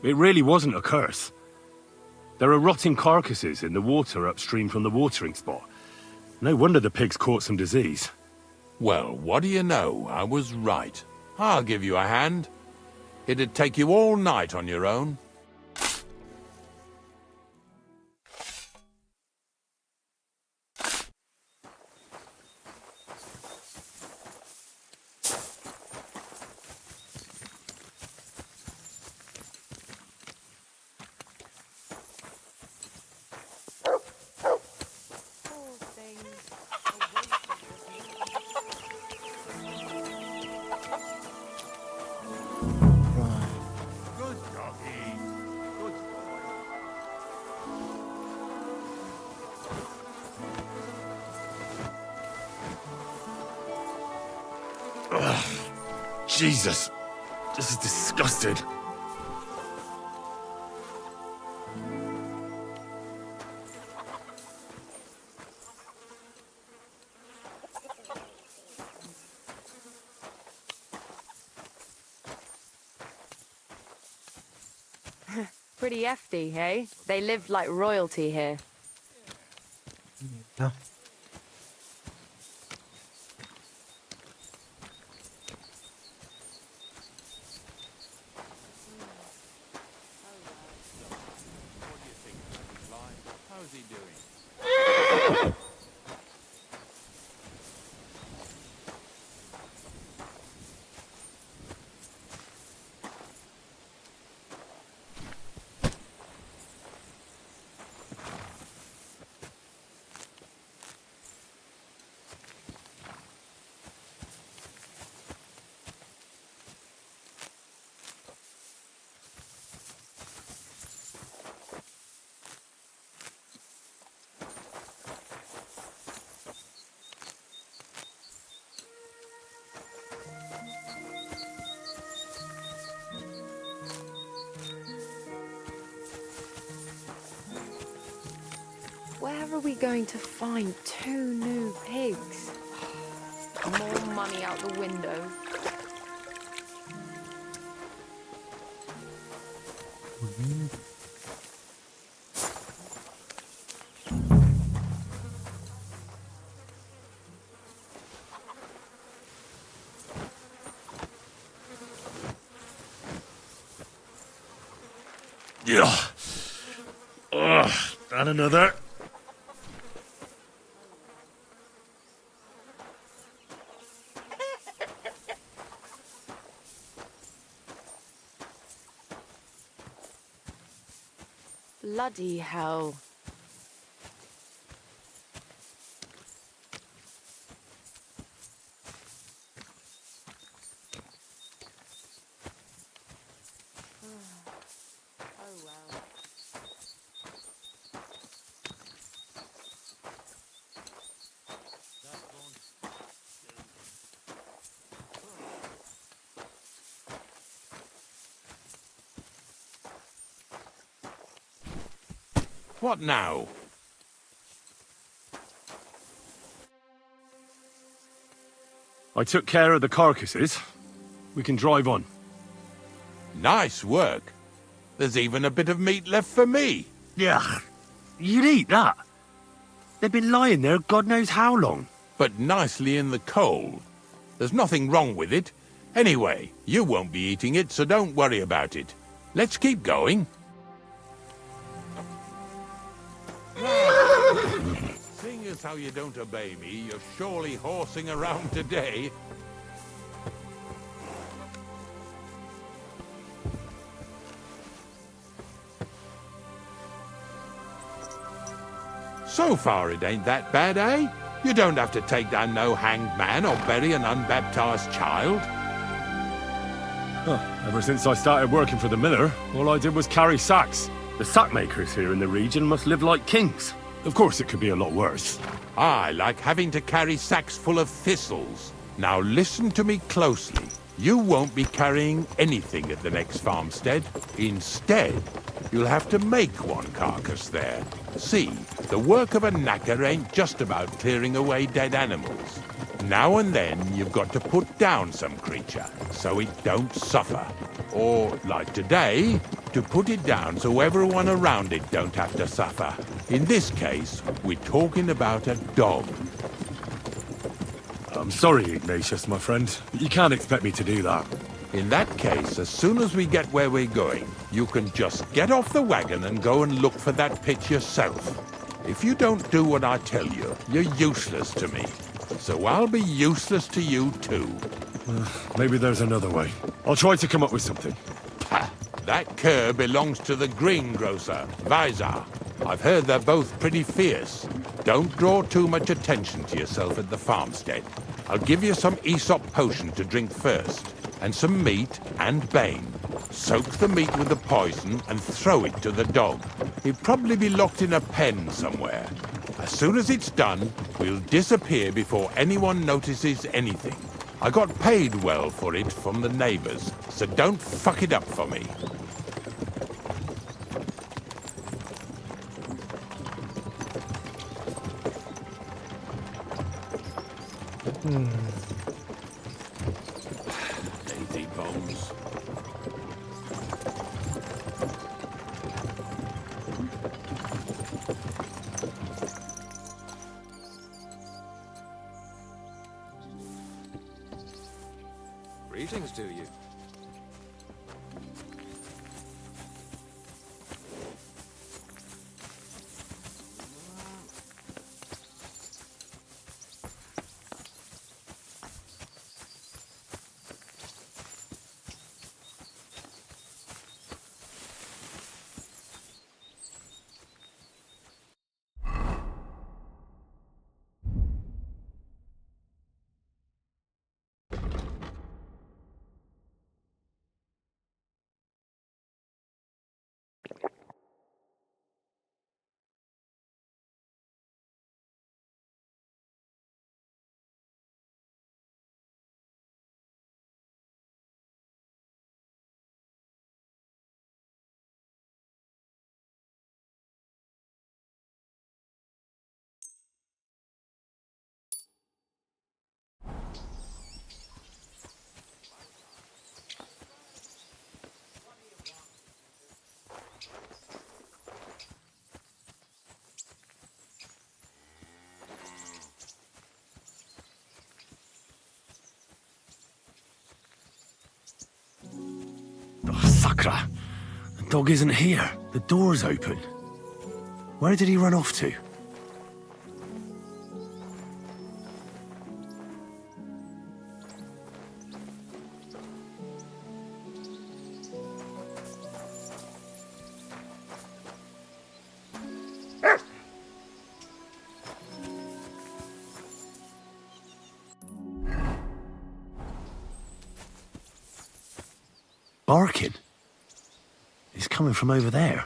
It really wasn't a curse. There are rotting carcasses in the water upstream from the watering spot. No wonder the pigs caught some disease. Well, what do you know? I was right. I'll give you a hand. It'd take you all night on your own. Good doggy. Good boy. Jesus, this is disgusting. Pretty hefty, hey? They lived like royalty here. No. How's he doing? Where are we going to find 2 new pigs? More money out the window. Yeah. Ugh, and another. Bloody hell. Oh well. What now? I took care of the carcasses. We can drive on. Nice work. There's even a bit of meat left for me. Yeah, you'd eat that. They've been lying there God knows how long. But nicely in the cold. There's nothing wrong with it. Anyway, you won't be eating it, so don't worry about it. Let's keep going. Seeing as how you don't obey me, you're surely horsing around today. So far it ain't that bad, eh? You don't have to take down no hanged man or bury an unbaptized child. Ever since I started working for the miller, all I did was carry sacks. The sack makers here in the region must live like kings. Of course, it could be a lot worse. I like having to carry sacks full of thistles. Now listen to me closely. You won't be carrying anything at the next farmstead. Instead, you'll have to make one carcass there. See, the work of a knacker ain't just about clearing away dead animals. Now and then, you've got to put down some creature, so it don't suffer. Or, like today, to put it down so everyone around it don't have to suffer. In this case, we're talking about a dog. I'm sorry, Ignatius, my friend. You can't expect me to do that. In that case, as soon as we get where we're going, you can just get off the wagon and go and look for that pit yourself. If you don't do what I tell you, you're useless to me. So I'll be useless to you too. Maybe there's another way. I'll try to come up with something. Ha! That cur belongs to the greengrocer, Vizar. I've heard they're both pretty fierce. Don't draw too much attention to yourself at the farmstead. I'll give you some Aesop potion to drink first, and some meat and bane. Soak the meat with the poison and throw it to the dog. He'll probably be locked in a pen somewhere. As soon as it's done, we'll disappear before anyone notices anything. I got paid well for it from the neighbors, so don't fuck it up for me. Lazy bones. Greetings to you. Oh, Sakra! The dog isn't here. The door's open. Where did he run off to? barking. It's coming from over there.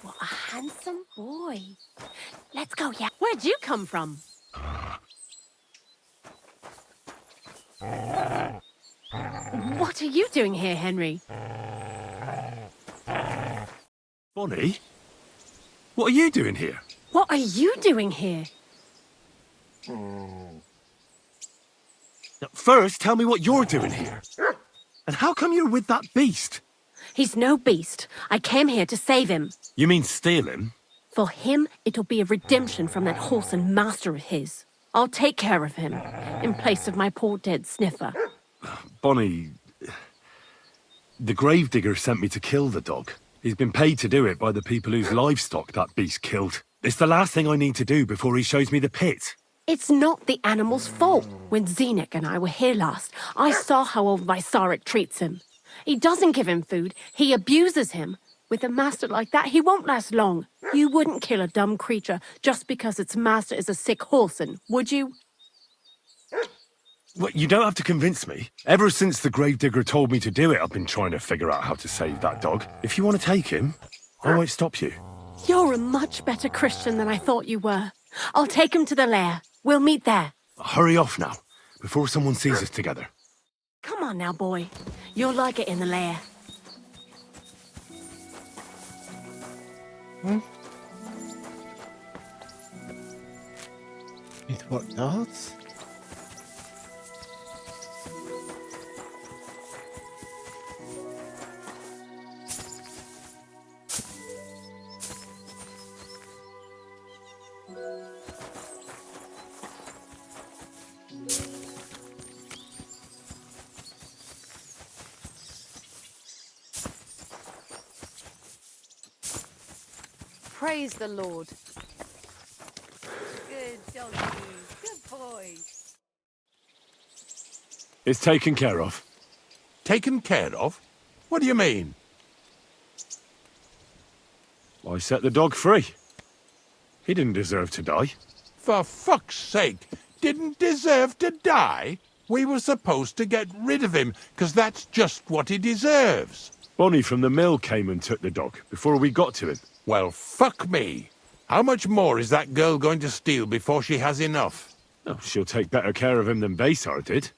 What a handsome boy. Let's go, yeah. Where'd you come from? What are you doing here, Henry? Bonnie? What are you doing here? What are you doing here? First, tell me what you're doing here. And how come you're with that beast? He's no beast. I came here to save him. You mean steal him? For him, it'll be a redemption from that horse and master of his. I'll take care of him, in place of my poor dead sniffer. Bonnie... The gravedigger sent me to kill the dog. He's been paid to do it by the people whose livestock that beast killed. It's the last thing I need to do before he shows me the pit. It's not the animal's fault. When Zenek and I were here last, I saw how old Vysarik treats him. He doesn't give him food, he abuses him. With a master like that, he won't last long. You wouldn't kill a dumb creature just because its master is a sick horseman, would you? Well, you don't have to convince me. Ever since the gravedigger told me to do it, I've been trying to figure out how to save that dog. If you want to take him, I won't stop you. You're a much better Christian than I thought you were. I'll take him to the lair. We'll meet there. Hurry off now, before someone sees us together. Come on now, boy. You'll like it in the lair. It worked out. Praise the Lord. Good doggy. Good boy. It's taken care of. Taken care of? What do you mean? I set the dog free. He didn't deserve to die. For fuck's sake, didn't deserve to die? We were supposed to get rid of him, 'cause that's just what he deserves. Bonnie from the mill came and took the dog before we got to him. Well, fuck me. How much more is that girl going to steal before she has enough? Oh, she'll take better care of him than Baysar did.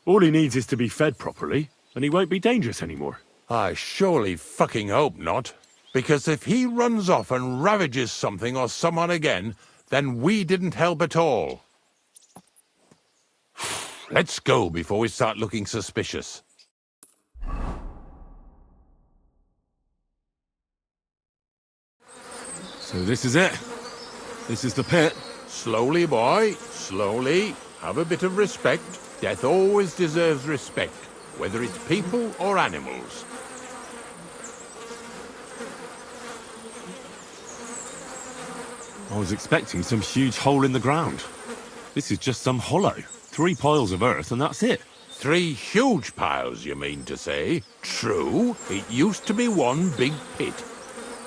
All he needs is to be fed properly, and he won't be dangerous anymore. I surely fucking hope not. Because if he runs off and ravages something or someone again, then we didn't help at all. Let's go before we start looking suspicious. So this is it. This is the pit. Slowly, boy, slowly. Have a bit of respect. Death always deserves respect, whether it's people or animals. I was expecting some huge hole in the ground. This is just some hollow. 3 piles of earth and that's it. 3 huge piles, you mean to say? True, it used to be one big pit.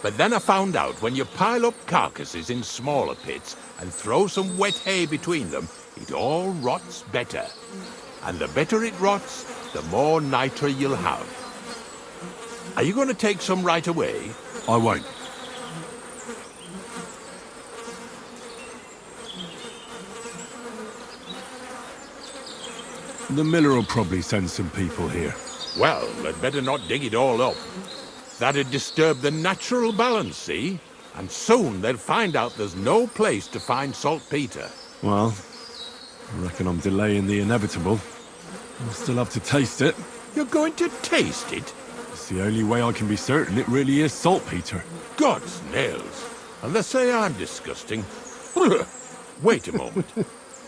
But then I found out when you pile up carcasses in smaller pits and throw some wet hay between them, it all rots better. And the better it rots, the more nitre you'll have. Are you going to take some right away? I won't. The miller will probably send some people here. Well, they'd better not dig it all up. That'd disturb the natural balance, see? And soon they'll find out there's no place to find saltpeter. Well, I reckon I'm delaying the inevitable. I'll still have to taste it. You're going to taste it? It's the only way I can be certain it really is saltpeter. God's nails. And they say I'm disgusting. Wait a moment.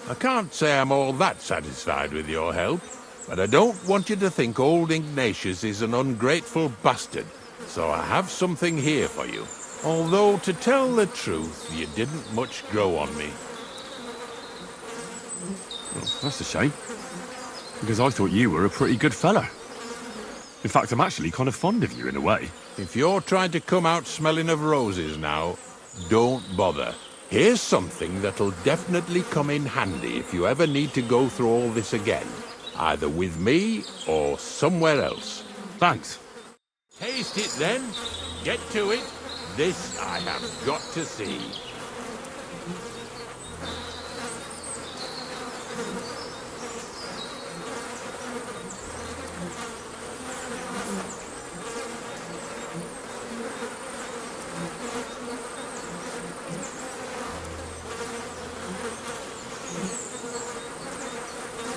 I can't say I'm all that satisfied with your help, but I don't want you to think old Ignatius is an ungrateful bastard, so I have something here for you. Although, to tell the truth, you didn't much grow on me. Well, that's a shame. Because I thought you were a pretty good fella. In fact, I'm actually kind of fond of you in a way. If you're trying to come out smelling of roses now, don't bother. Here's something that'll definitely come in handy if you ever need to go through all this again. Either with me or somewhere else. Thanks. Taste it then. Get to it. This I have got to see.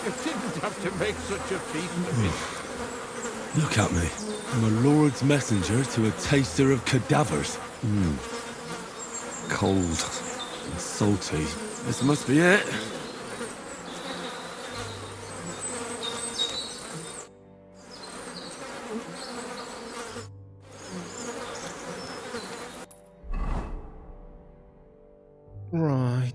You didn't have to make such a feast of it. Look at me. I'm a lord's messenger to a taster of cadavers. Cold and salty. This must be it. Right.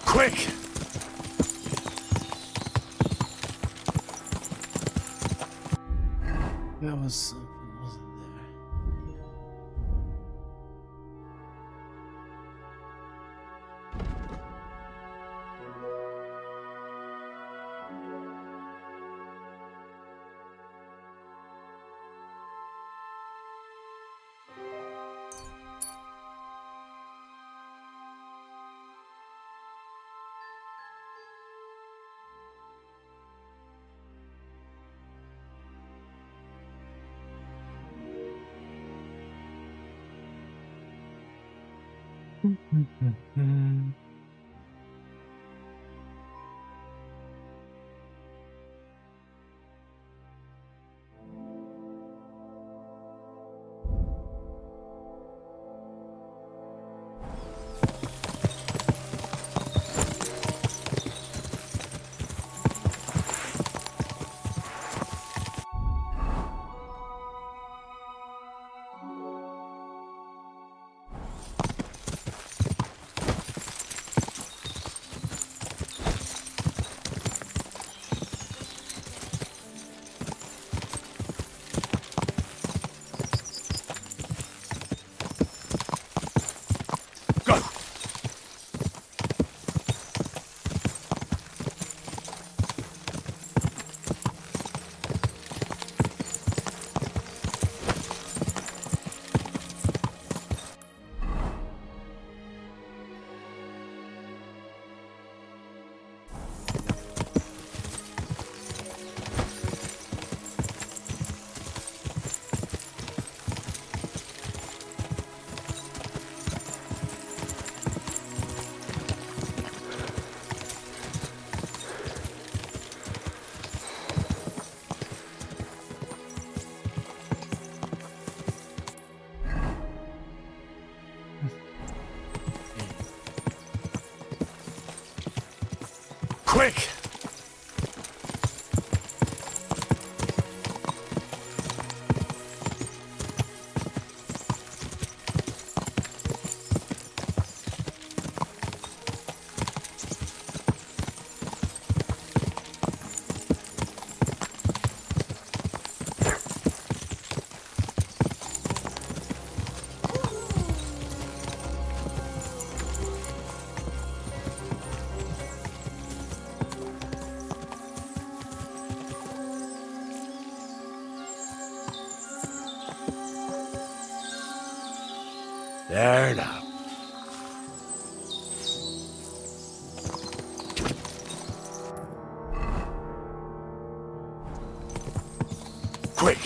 Quick! There was something, wasn't there? Quick! There now. quick!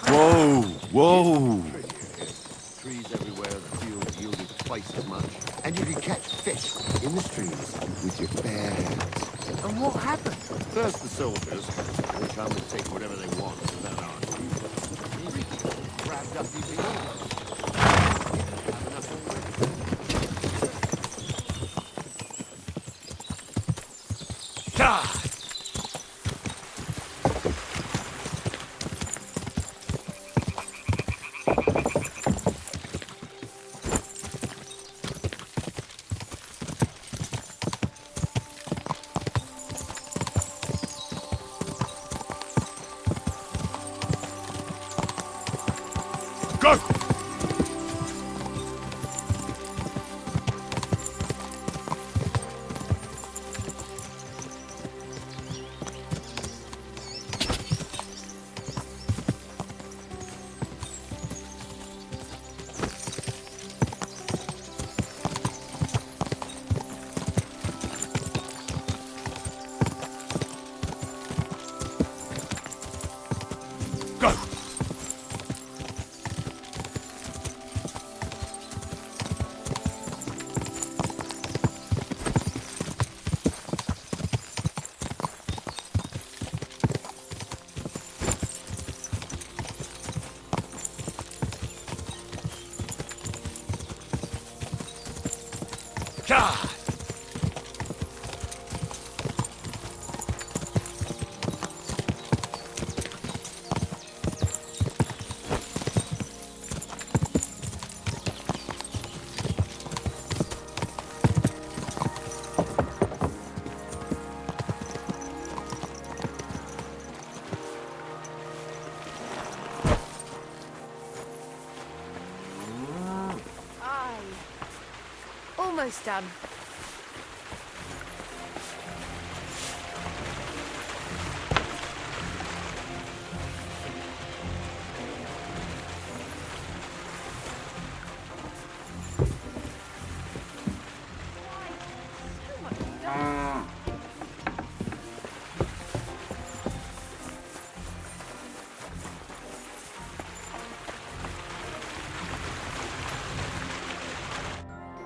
Whoa! Whoa! Trees everywhere, the fields yielded twice as much. And you could catch fish in the streams with your bare hands. And what happened? First the soldiers, they come and take whatever they want without our food. Grabbed up the Go! Go! God! Almost done.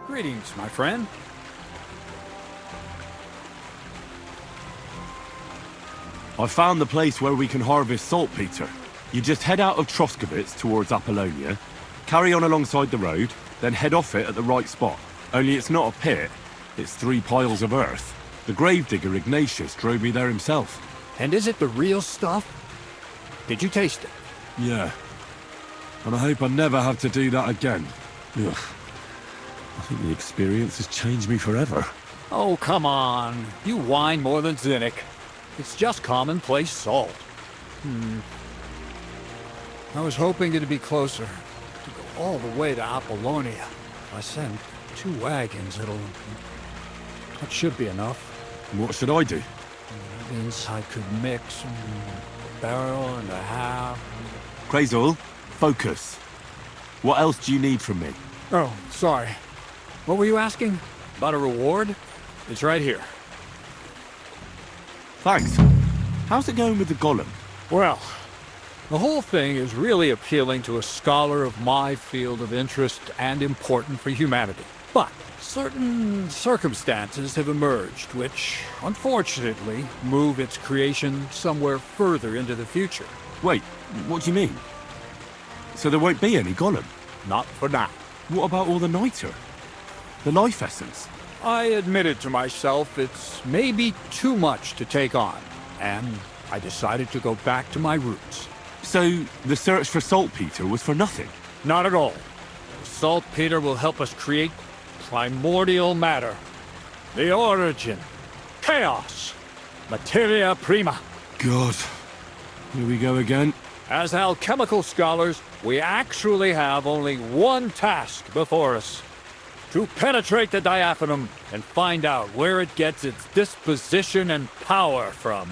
Greetings, my friend. I found the place where we can harvest saltpeter. You just head out of Troskovitz towards Apollonia, carry on alongside the road, then head off it at the right spot. Only it's not a pit, it's 3 piles of earth. The gravedigger Ignatius drove me there himself. And is it the real stuff? Did you taste it? Yeah. And I hope I never have to do that again. Ugh. I think the experience has changed me forever. Oh, come on. You whine more than Zinnik. It's just commonplace salt. I was hoping it'd be closer. To go all the way to Apollonia. I sent 2 wagons, that should be enough. What should I do? Means I could mix a barrel and a half. Crazul, focus. What else do you need from me? Oh, sorry. What were you asking? About a reward? It's right here. Thanks. How's it going with the golem? Well, the whole thing is really appealing to a scholar of my field of interest and important for humanity. But certain circumstances have emerged which, unfortunately, move its creation somewhere further into the future. Wait, what do you mean? So there won't be any golem? Not for now. What about all the niter? The life essence? I admitted to myself it's maybe too much to take on, and I decided to go back to my roots. So the search for saltpeter was for nothing? Not at all. Saltpeter will help us create primordial matter. The origin. Chaos. Materia prima. God. Here we go again. As alchemical scholars, we actually have only one task before us. To penetrate the diaphanum and find out where it gets its disposition and power from.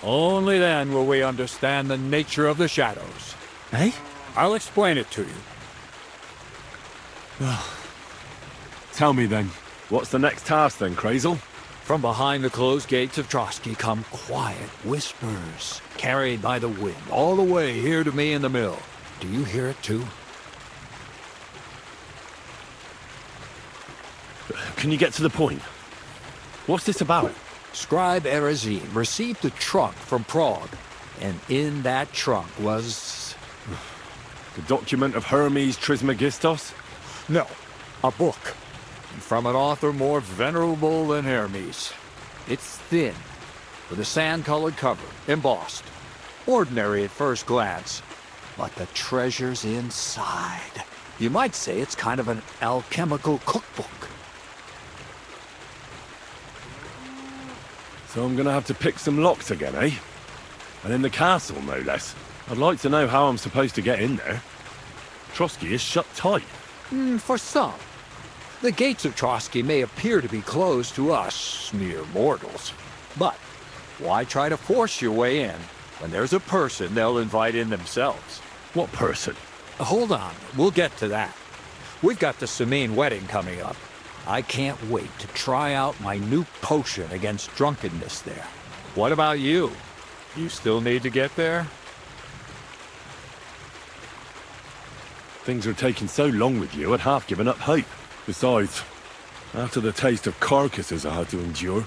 Only then will we understand the nature of the shadows. Eh? I'll explain it to you. Tell me then, what's the next task then, Crazel? From behind the closed gates of Trotsky come quiet whispers, carried by the wind, all the way here to me in the mill. Do you hear it too? Can you get to the point? What's this about? Scribe Erezine received a trunk from Prague, and in that trunk was... The document of Hermes Trismegistos? No, a book. From an author more venerable than Hermes. It's thin, with a sand-colored cover, embossed. Ordinary at first glance, but the treasure's inside. You might say it's kind of an alchemical cookbook. So I'm gonna have to pick some locks again, eh? And in the castle, no less. I'd like to know how I'm supposed to get in there. Trotsky is shut tight. For some. The gates of Trotsky may appear to be closed to us, mere mortals. But why try to force your way in when there's a person they'll invite in themselves? What person? Hold on, we'll get to that. We've got the Samine wedding coming up. I can't wait to try out my new potion against drunkenness there. What about you? You still need to get there? Things are taking so long with you, I'd half given up hope. Besides, after the taste of carcasses I had to endure,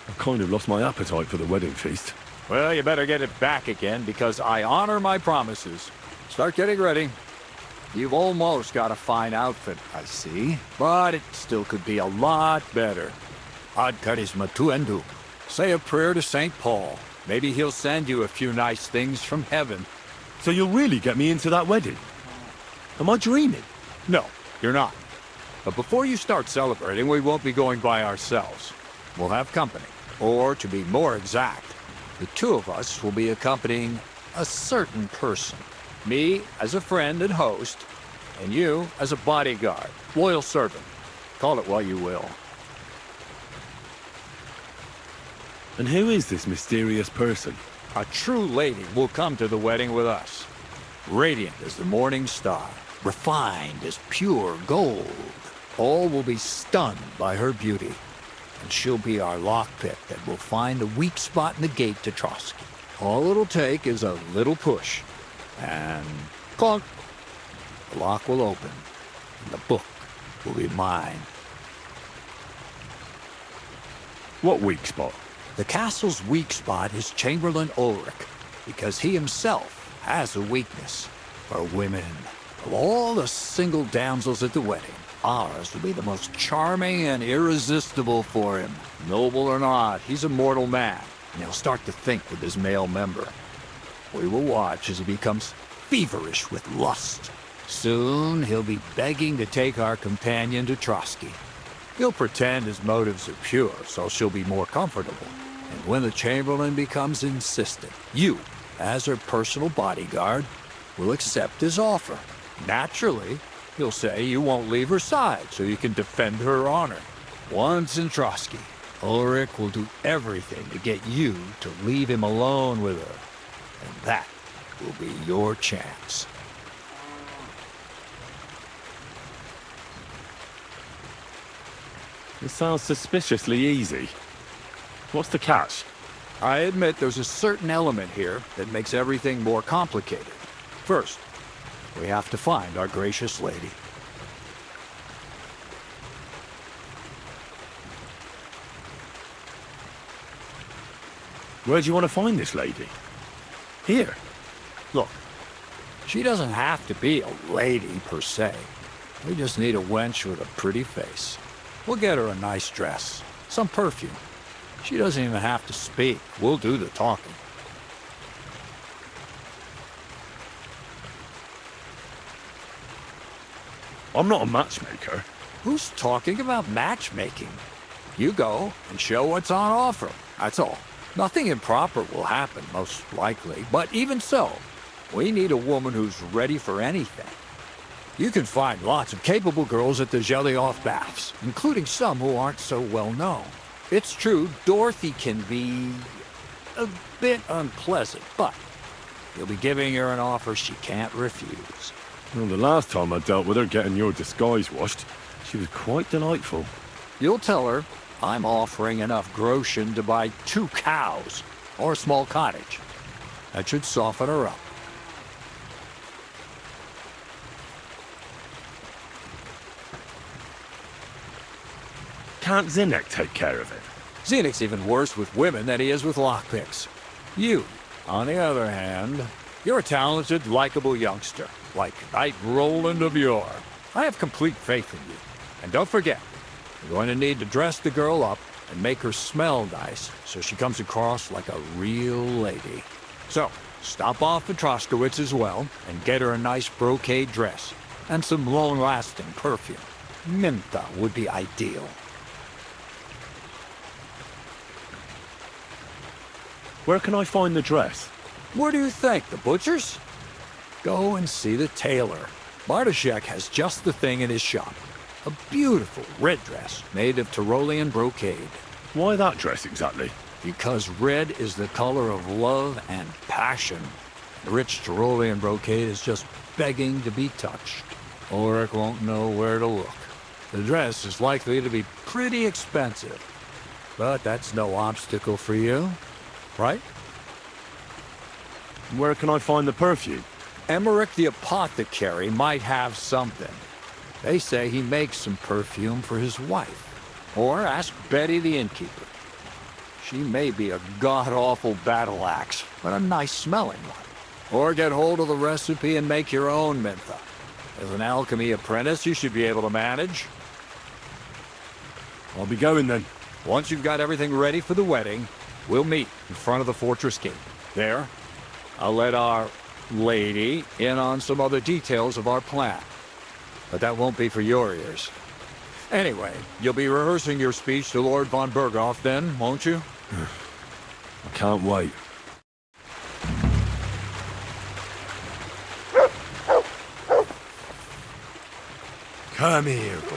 I've kind of lost my appetite for the wedding feast. Well, you better get it back again, because I honor my promises. Start getting ready. You've almost got a fine outfit, I see. But it still could be a lot better. Ad charisma tuendu. Say a prayer to St. Paul. Maybe he'll send you a few nice things from heaven. So you'll really get me into that wedding? Am I dreaming? No, you're not. But before you start celebrating, we won't be going by ourselves. We'll have company. Or, to be more exact, the two of us will be accompanying a certain person. Me as a friend and host, and you as a bodyguard, loyal servant. Call it what you will. And who is this mysterious person? A true lady will come to the wedding with us. Radiant as the morning star, refined as pure gold. All will be stunned by her beauty, and she'll be our lockpick that will find the weak spot in the gate to Trotsky. All it'll take is a little push, and clunk. The lock will open, and the book will be mine. What weak spot? The castle's weak spot is Chamberlain Ulrich, because he himself has a weakness for women. Of all the single damsels at the wedding, ours will be the most charming and irresistible for him. Noble or not, he's a mortal man, and he'll start to think with his male member. We will watch as he becomes feverish with lust. Soon he'll be begging to take our companion to Trotsky. He'll pretend his motives are pure, so she'll be more comfortable. And when the Chamberlain becomes insistent, you, as her personal bodyguard, will accept his offer. Naturally, he'll say you won't leave her side so you can defend her honor. Once in Trotsky, Ulrich will do everything to get you to leave him alone with her. And that will be your chance. It sounds suspiciously easy. What's the catch? I admit there's a certain element here that makes everything more complicated. First, we have to find our gracious lady. Where do you want to find this lady? Here. Look, she doesn't have to be a lady per se. We just need a wench with a pretty face. We'll get her a nice dress, some perfume. She doesn't even have to speak. We'll do the talking. I'm not a matchmaker. Who's talking about matchmaking? You go and show what's on offer. That's all. Nothing improper will happen, most likely. But even so, We need a woman who's ready for anything. You can find lots of capable girls at the Gelioth Baths, including some who aren't so well known. It's true, Dorothy can be a bit unpleasant, but you'll be giving her an offer she can't refuse. Well, the last time I dealt with her getting your disguise washed, she was quite delightful. You'll tell her I'm offering enough groschen to buy 2 cows or a small cottage. That should soften her up. Can't Zinnek take care of it? Zenek's even worse with women than he is with lockpicks. You, on the other hand, you're a talented, likable youngster, like Knight Roland of yore. I have complete faith in you. And don't forget, you're going to need to dress the girl up and make her smell nice so she comes across like a real lady. So, stop off at Troskowitz as well and get her a nice brocade dress and some long-lasting perfume. Mentha would be ideal. Where can I find the dress? Where do you think? The butcher's? Go and see the tailor. Bartoszek has just the thing in his shop. A beautiful red dress made of Tyrolean brocade. Why that dress exactly? Because red is the color of love and passion. The rich Tyrolean brocade is just begging to be touched. Ulrich won't know where to look. The dress is likely to be pretty expensive. But that's no obstacle for you, right? Where can I find the perfume? Emmerich the apothecary might have something. They say he makes some perfume for his wife. Or ask Betty the innkeeper. She may be a god-awful battle axe, but a nice-smelling one. Or get hold of the recipe and make your own mentha. As an alchemy apprentice, you should be able to manage. I'll be going then. Once you've got everything ready for the wedding, we'll meet in front of the fortress gate. There, I'll let our lady in on some other details of our plan. But that won't be for your ears. Anyway, you'll be rehearsing your speech to Lord von Berghoff then, won't you? I can't wait. Come here, boy.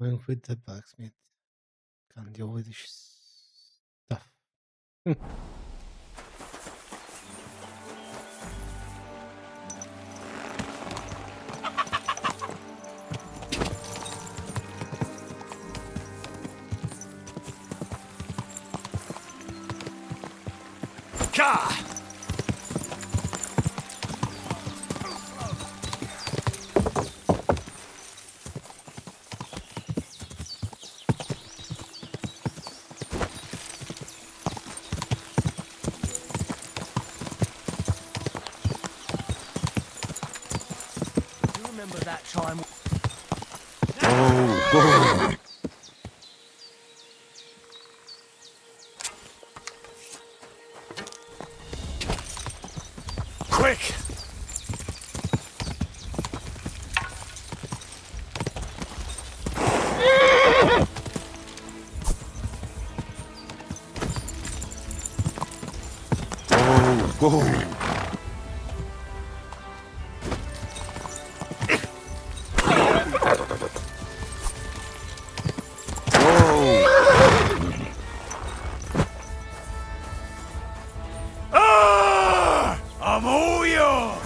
Going with the blacksmith. Can't deal with this stuff. Ka! Remember that time? Oh, boy. Quick! Oh, boy. I'm all yours!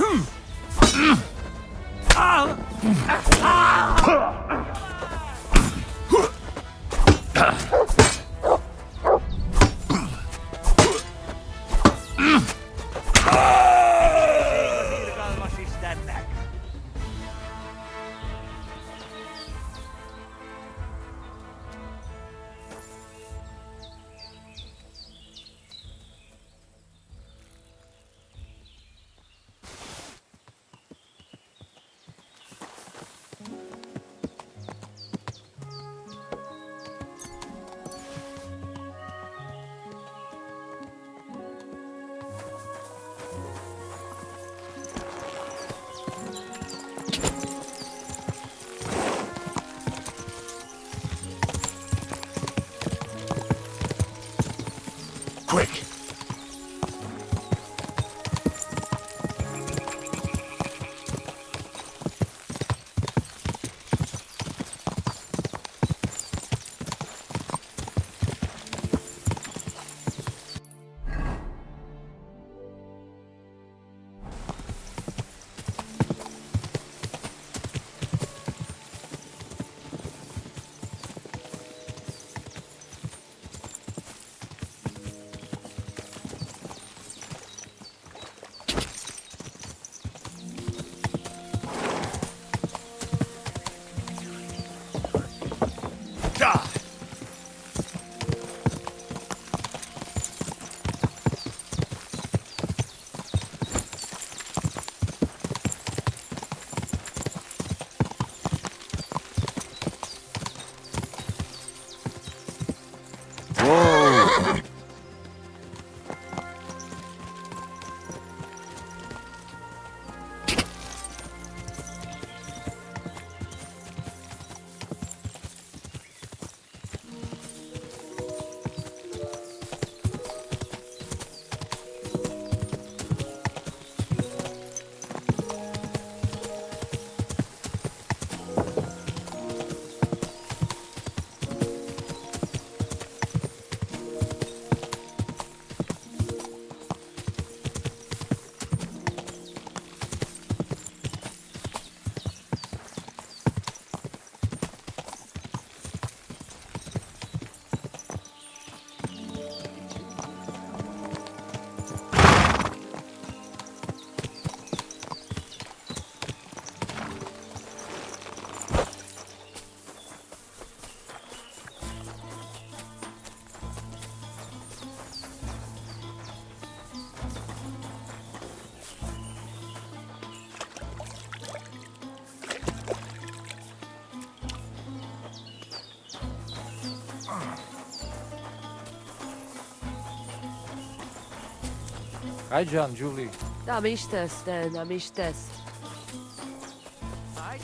Aycan, Julie. I'd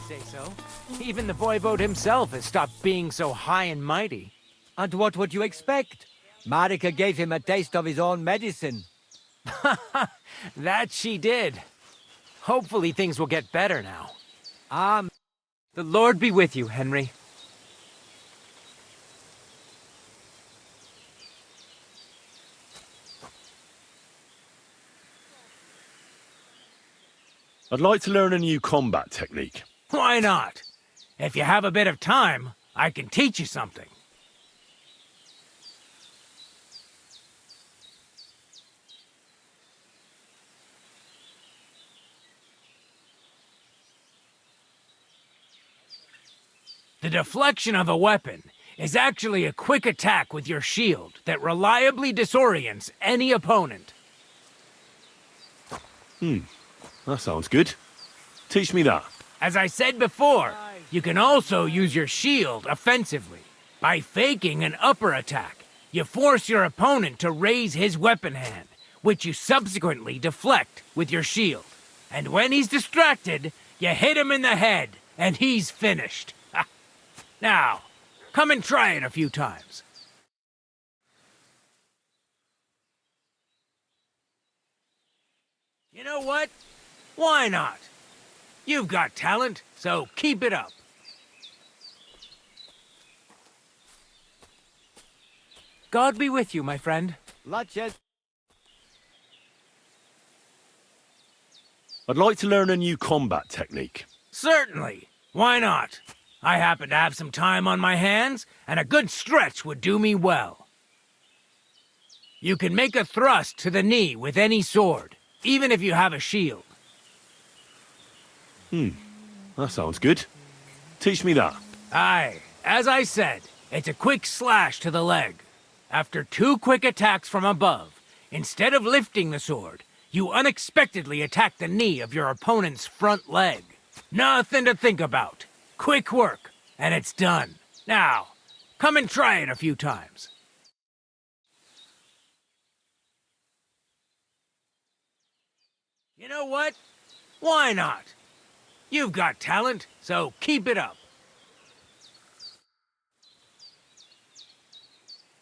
say so. Even the voivode himself has stopped being so high and mighty. And what would you expect? Marika gave him a taste of his own medicine. That she did. Hopefully things will get better now. The Lord be with you, Henry. I'd like to learn a new combat technique. Why not? If you have a bit of time, I can teach you something. The deflection of a weapon is actually a quick attack with your shield that reliably disorients any opponent. That sounds good. Teach me that. As I said before, you can also use your shield offensively. By faking an upper attack, you force your opponent to raise his weapon hand, which you subsequently deflect with your shield. And when he's distracted, you hit him in the head, and he's finished. Now, come and try it a few times. You know what? Why not? You've got talent, so keep it up. God be with you, my friend. Latches. I'd like to learn a new combat technique. Certainly. Why not? I happen to have some time on my hands, and a good stretch would do me well. You can make a thrust to the knee with any sword, even if you have a shield. That sounds good. Teach me that. Aye, as I said, it's a quick slash to the leg. After 2 quick attacks from above, instead of lifting the sword, you unexpectedly attack the knee of your opponent's front leg. Nothing to think about. Quick work, and it's done. Now, come and try it a few times. You know what? Why not? You've got talent, so keep it up.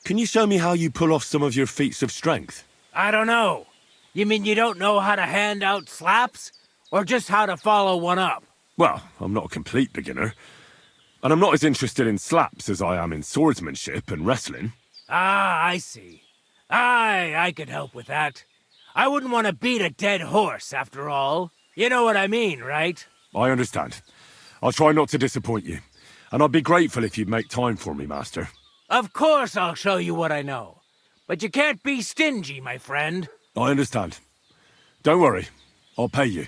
Can you show me how you pull off some of your feats of strength? I don't know. You mean you don't know how to hand out slaps? Or just how to follow one up? Well, I'm not a complete beginner. And I'm not as interested in slaps as I am in swordsmanship and wrestling. Ah, I see. Aye, I could help with that. I wouldn't want to beat a dead horse, after all. You know what I mean, right? I understand. I'll try not to disappoint you. And I'd be grateful if you'd make time for me, Master. Of course I'll show you what I know. But you can't be stingy, my friend. I understand. Don't worry. I'll pay you.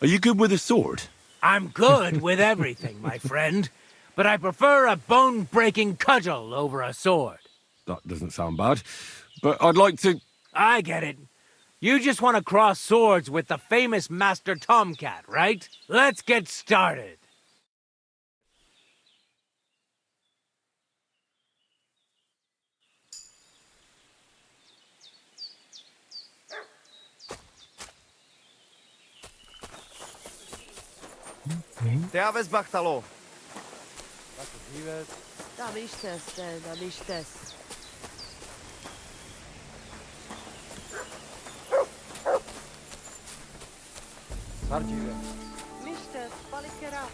Are you good with a sword? I'm good with everything, my friend. But I prefer a bone-breaking cudgel over a sword. That doesn't sound bad. But I'd like to... I get it. You just want to cross swords with the famous Master Tomcat, right? Let's get started. Te aveți Bartalo. Da miștes. Sarđive. Miștes, palikera.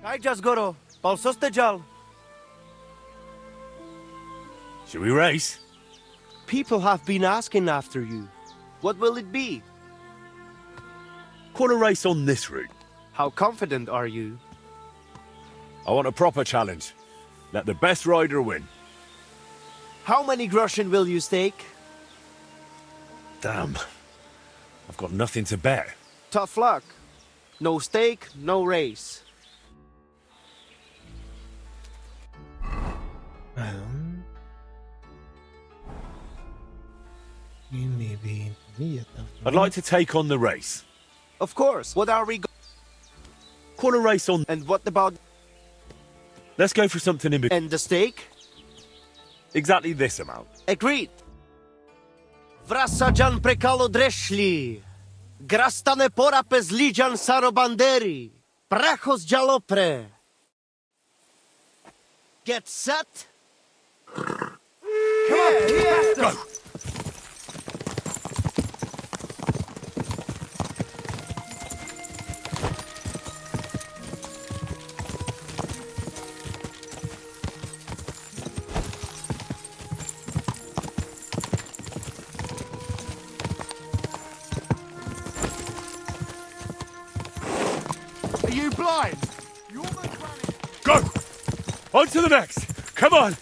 Hai just goro. Balsoste jal. Shall we race? People have been asking after you. What will it be? Call a race on this route. How confident are you? I want a proper challenge. Let the best rider win. How many groschen will you stake? Damn. I've got nothing to bet. Tough luck. No stake, no race. I'd like to take on the race. Of course. What are we Call a race on. And what about... Let's go for something in between. And the stake? Exactly this amount. Agreed. Vrasajan prekalo dreszli. Grastane pora pezlijan sarobanderi. Brachos jalopre. Get set. Come on, go. Are you blind? Go! On to the next! Come on!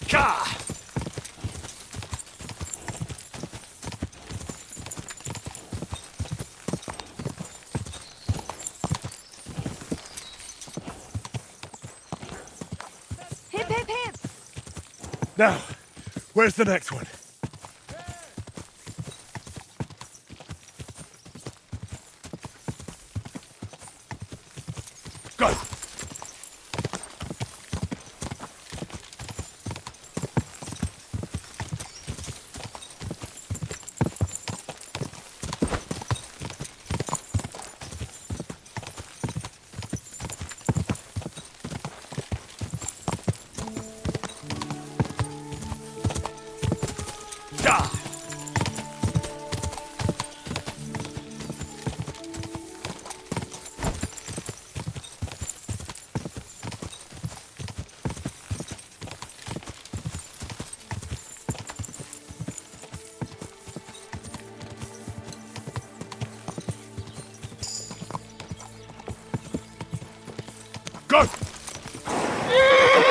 Ka! Hip, hip, hip! Now, where's the next one? Go! Go!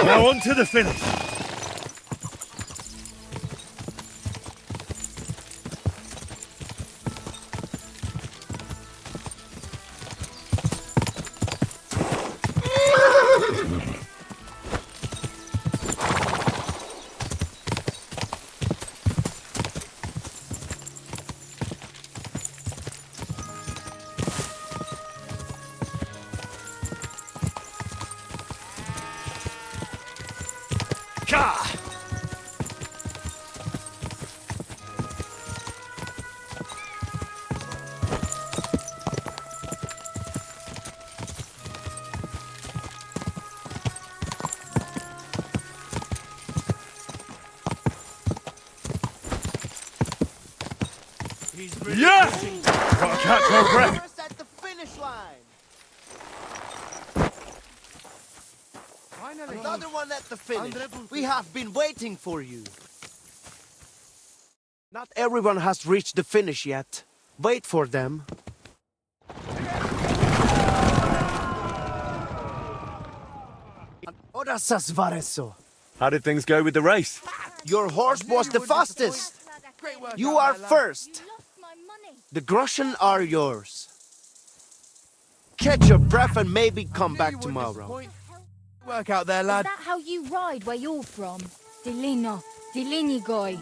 Now on to the finish. Yeah! Gotta catch our breath. At the finish line. Finally. Another one at the finish. We have been waiting for you. Not everyone has reached the finish yet. Wait for them. Orasas Vareso. How did things go with the race? Your horse was the fastest. You are first. The groschen are yours. Catch your breath and maybe come back tomorrow. Work out there, lad. Is that how you ride where you're from? Delino. Delini guy.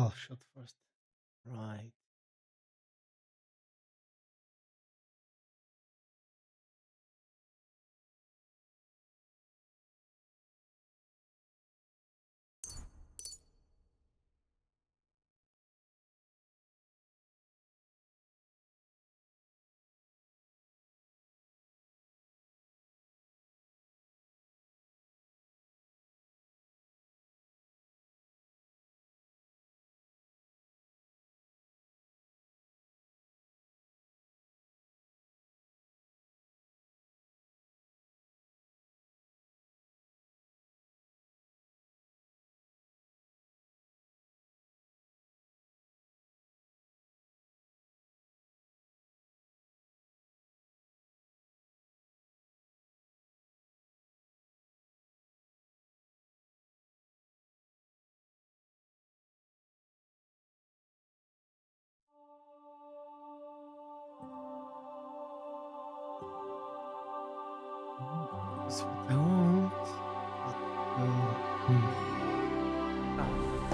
Oh, shot first. Right. That's what I want.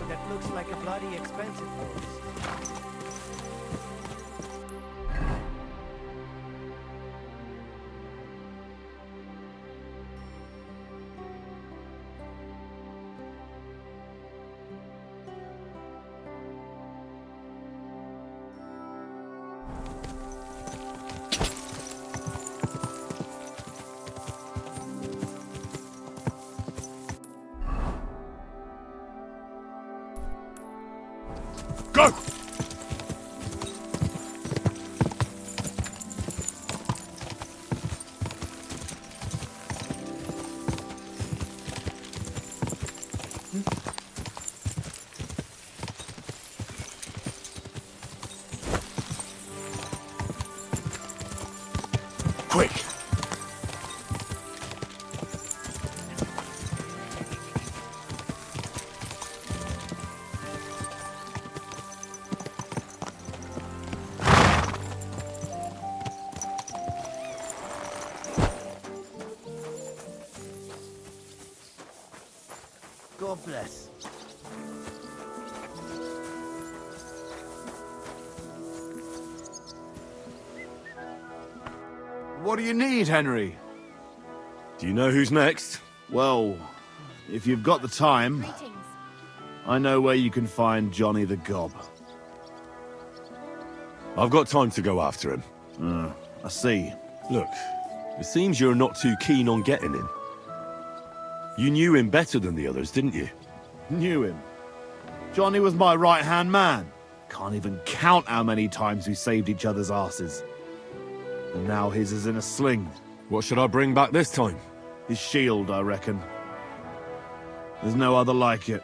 That looks like a bloody expensive horse. Go! Quick! God bless. What do you need, Henry? Do you know who's next? Well, if you've got the time, I know where you can find Johnny the Gob. I've got time to go after him. I see. Look, it seems you're not too keen on getting him. You knew him better than the others, didn't you? Knew him. Johnny was my right-hand man. Can't even count how many times we saved each other's asses. And now his is in a sling. What should I bring back this time? His shield, I reckon. There's no other like it.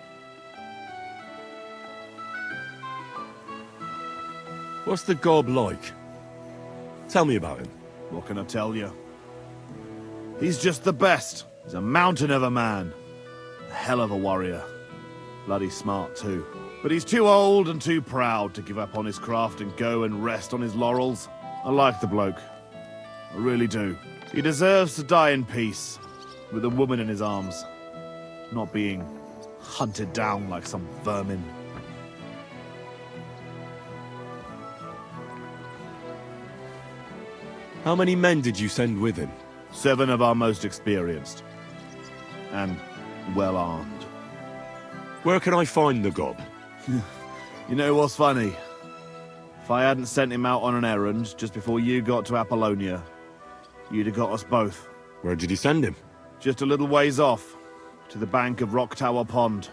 What's the gob like? Tell me about him. What can I tell you? He's just the best. He's a mountain of a man. A hell of a warrior. Bloody smart too. But he's too old and too proud to give up on his craft and go and rest on his laurels. I like the bloke. I really do. He deserves to die in peace, with a woman in his arms. Not being hunted down like some vermin. How many men did you send with him? 7 of our most experienced. And well armed. Where can I find the gob? You know what's funny? If I hadn't sent him out on an errand just before you got to Apollonia, you'd have got us both. Where did he send him? Just a little ways off, to the bank of Rock Tower Pond.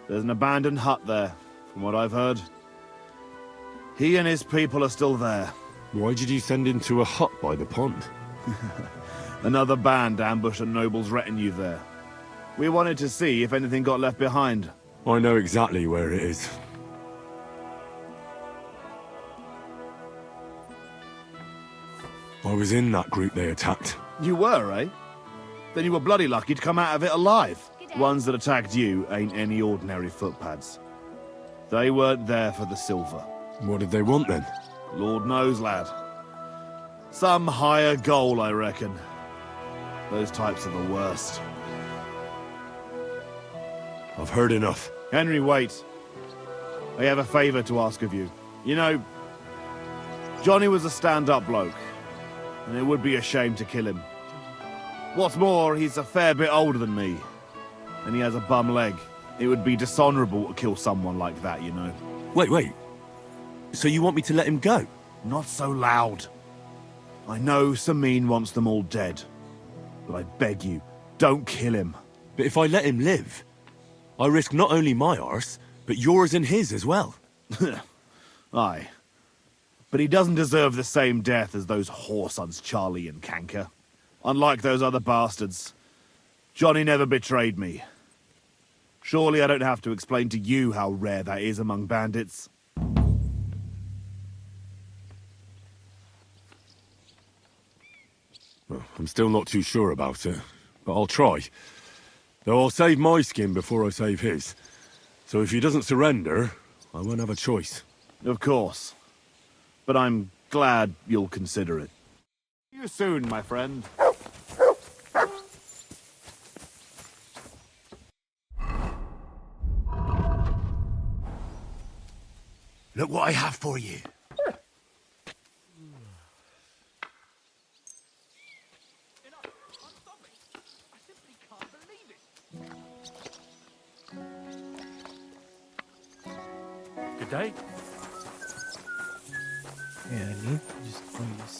There's an abandoned hut there, from what I've heard. He and his people are still there. Why did you send him to a hut by the pond? Another band ambushed a noble's retinue there. We wanted to see if anything got left behind. I know exactly where it is. I was in that group they attacked. You were, eh? Then you were bloody lucky to come out of it alive. Ones that attacked you ain't any ordinary footpads. They weren't there for the silver. What did they want then? Lord knows, lad. Some higher goal, I reckon. Those types are the worst. I've heard enough. Henry, wait. I have a favor to ask of you. You know, Johnny was a stand-up bloke, and it would be a shame to kill him. What's more, he's a fair bit older than me, and he has a bum leg. It would be dishonorable to kill someone like that, you know. Wait. So you want me to let him go? Not so loud. I know Samin wants them all dead, but I beg you, don't kill him. But if I let him live, I risk not only my arse, but yours and his as well. Aye. But he doesn't deserve the same death as those whoresons Charlie and Canker. Unlike those other bastards, Johnny never betrayed me. Surely I don't have to explain to you how rare that is among bandits. Well, I'm still not too sure about it, but I'll try. Though I'll save my skin before I save his. So if he doesn't surrender, I won't have a choice. Of course. But I'm glad you'll consider it. See you soon, my friend. Look what I have for you. Good day. Yeah, I need to just do this.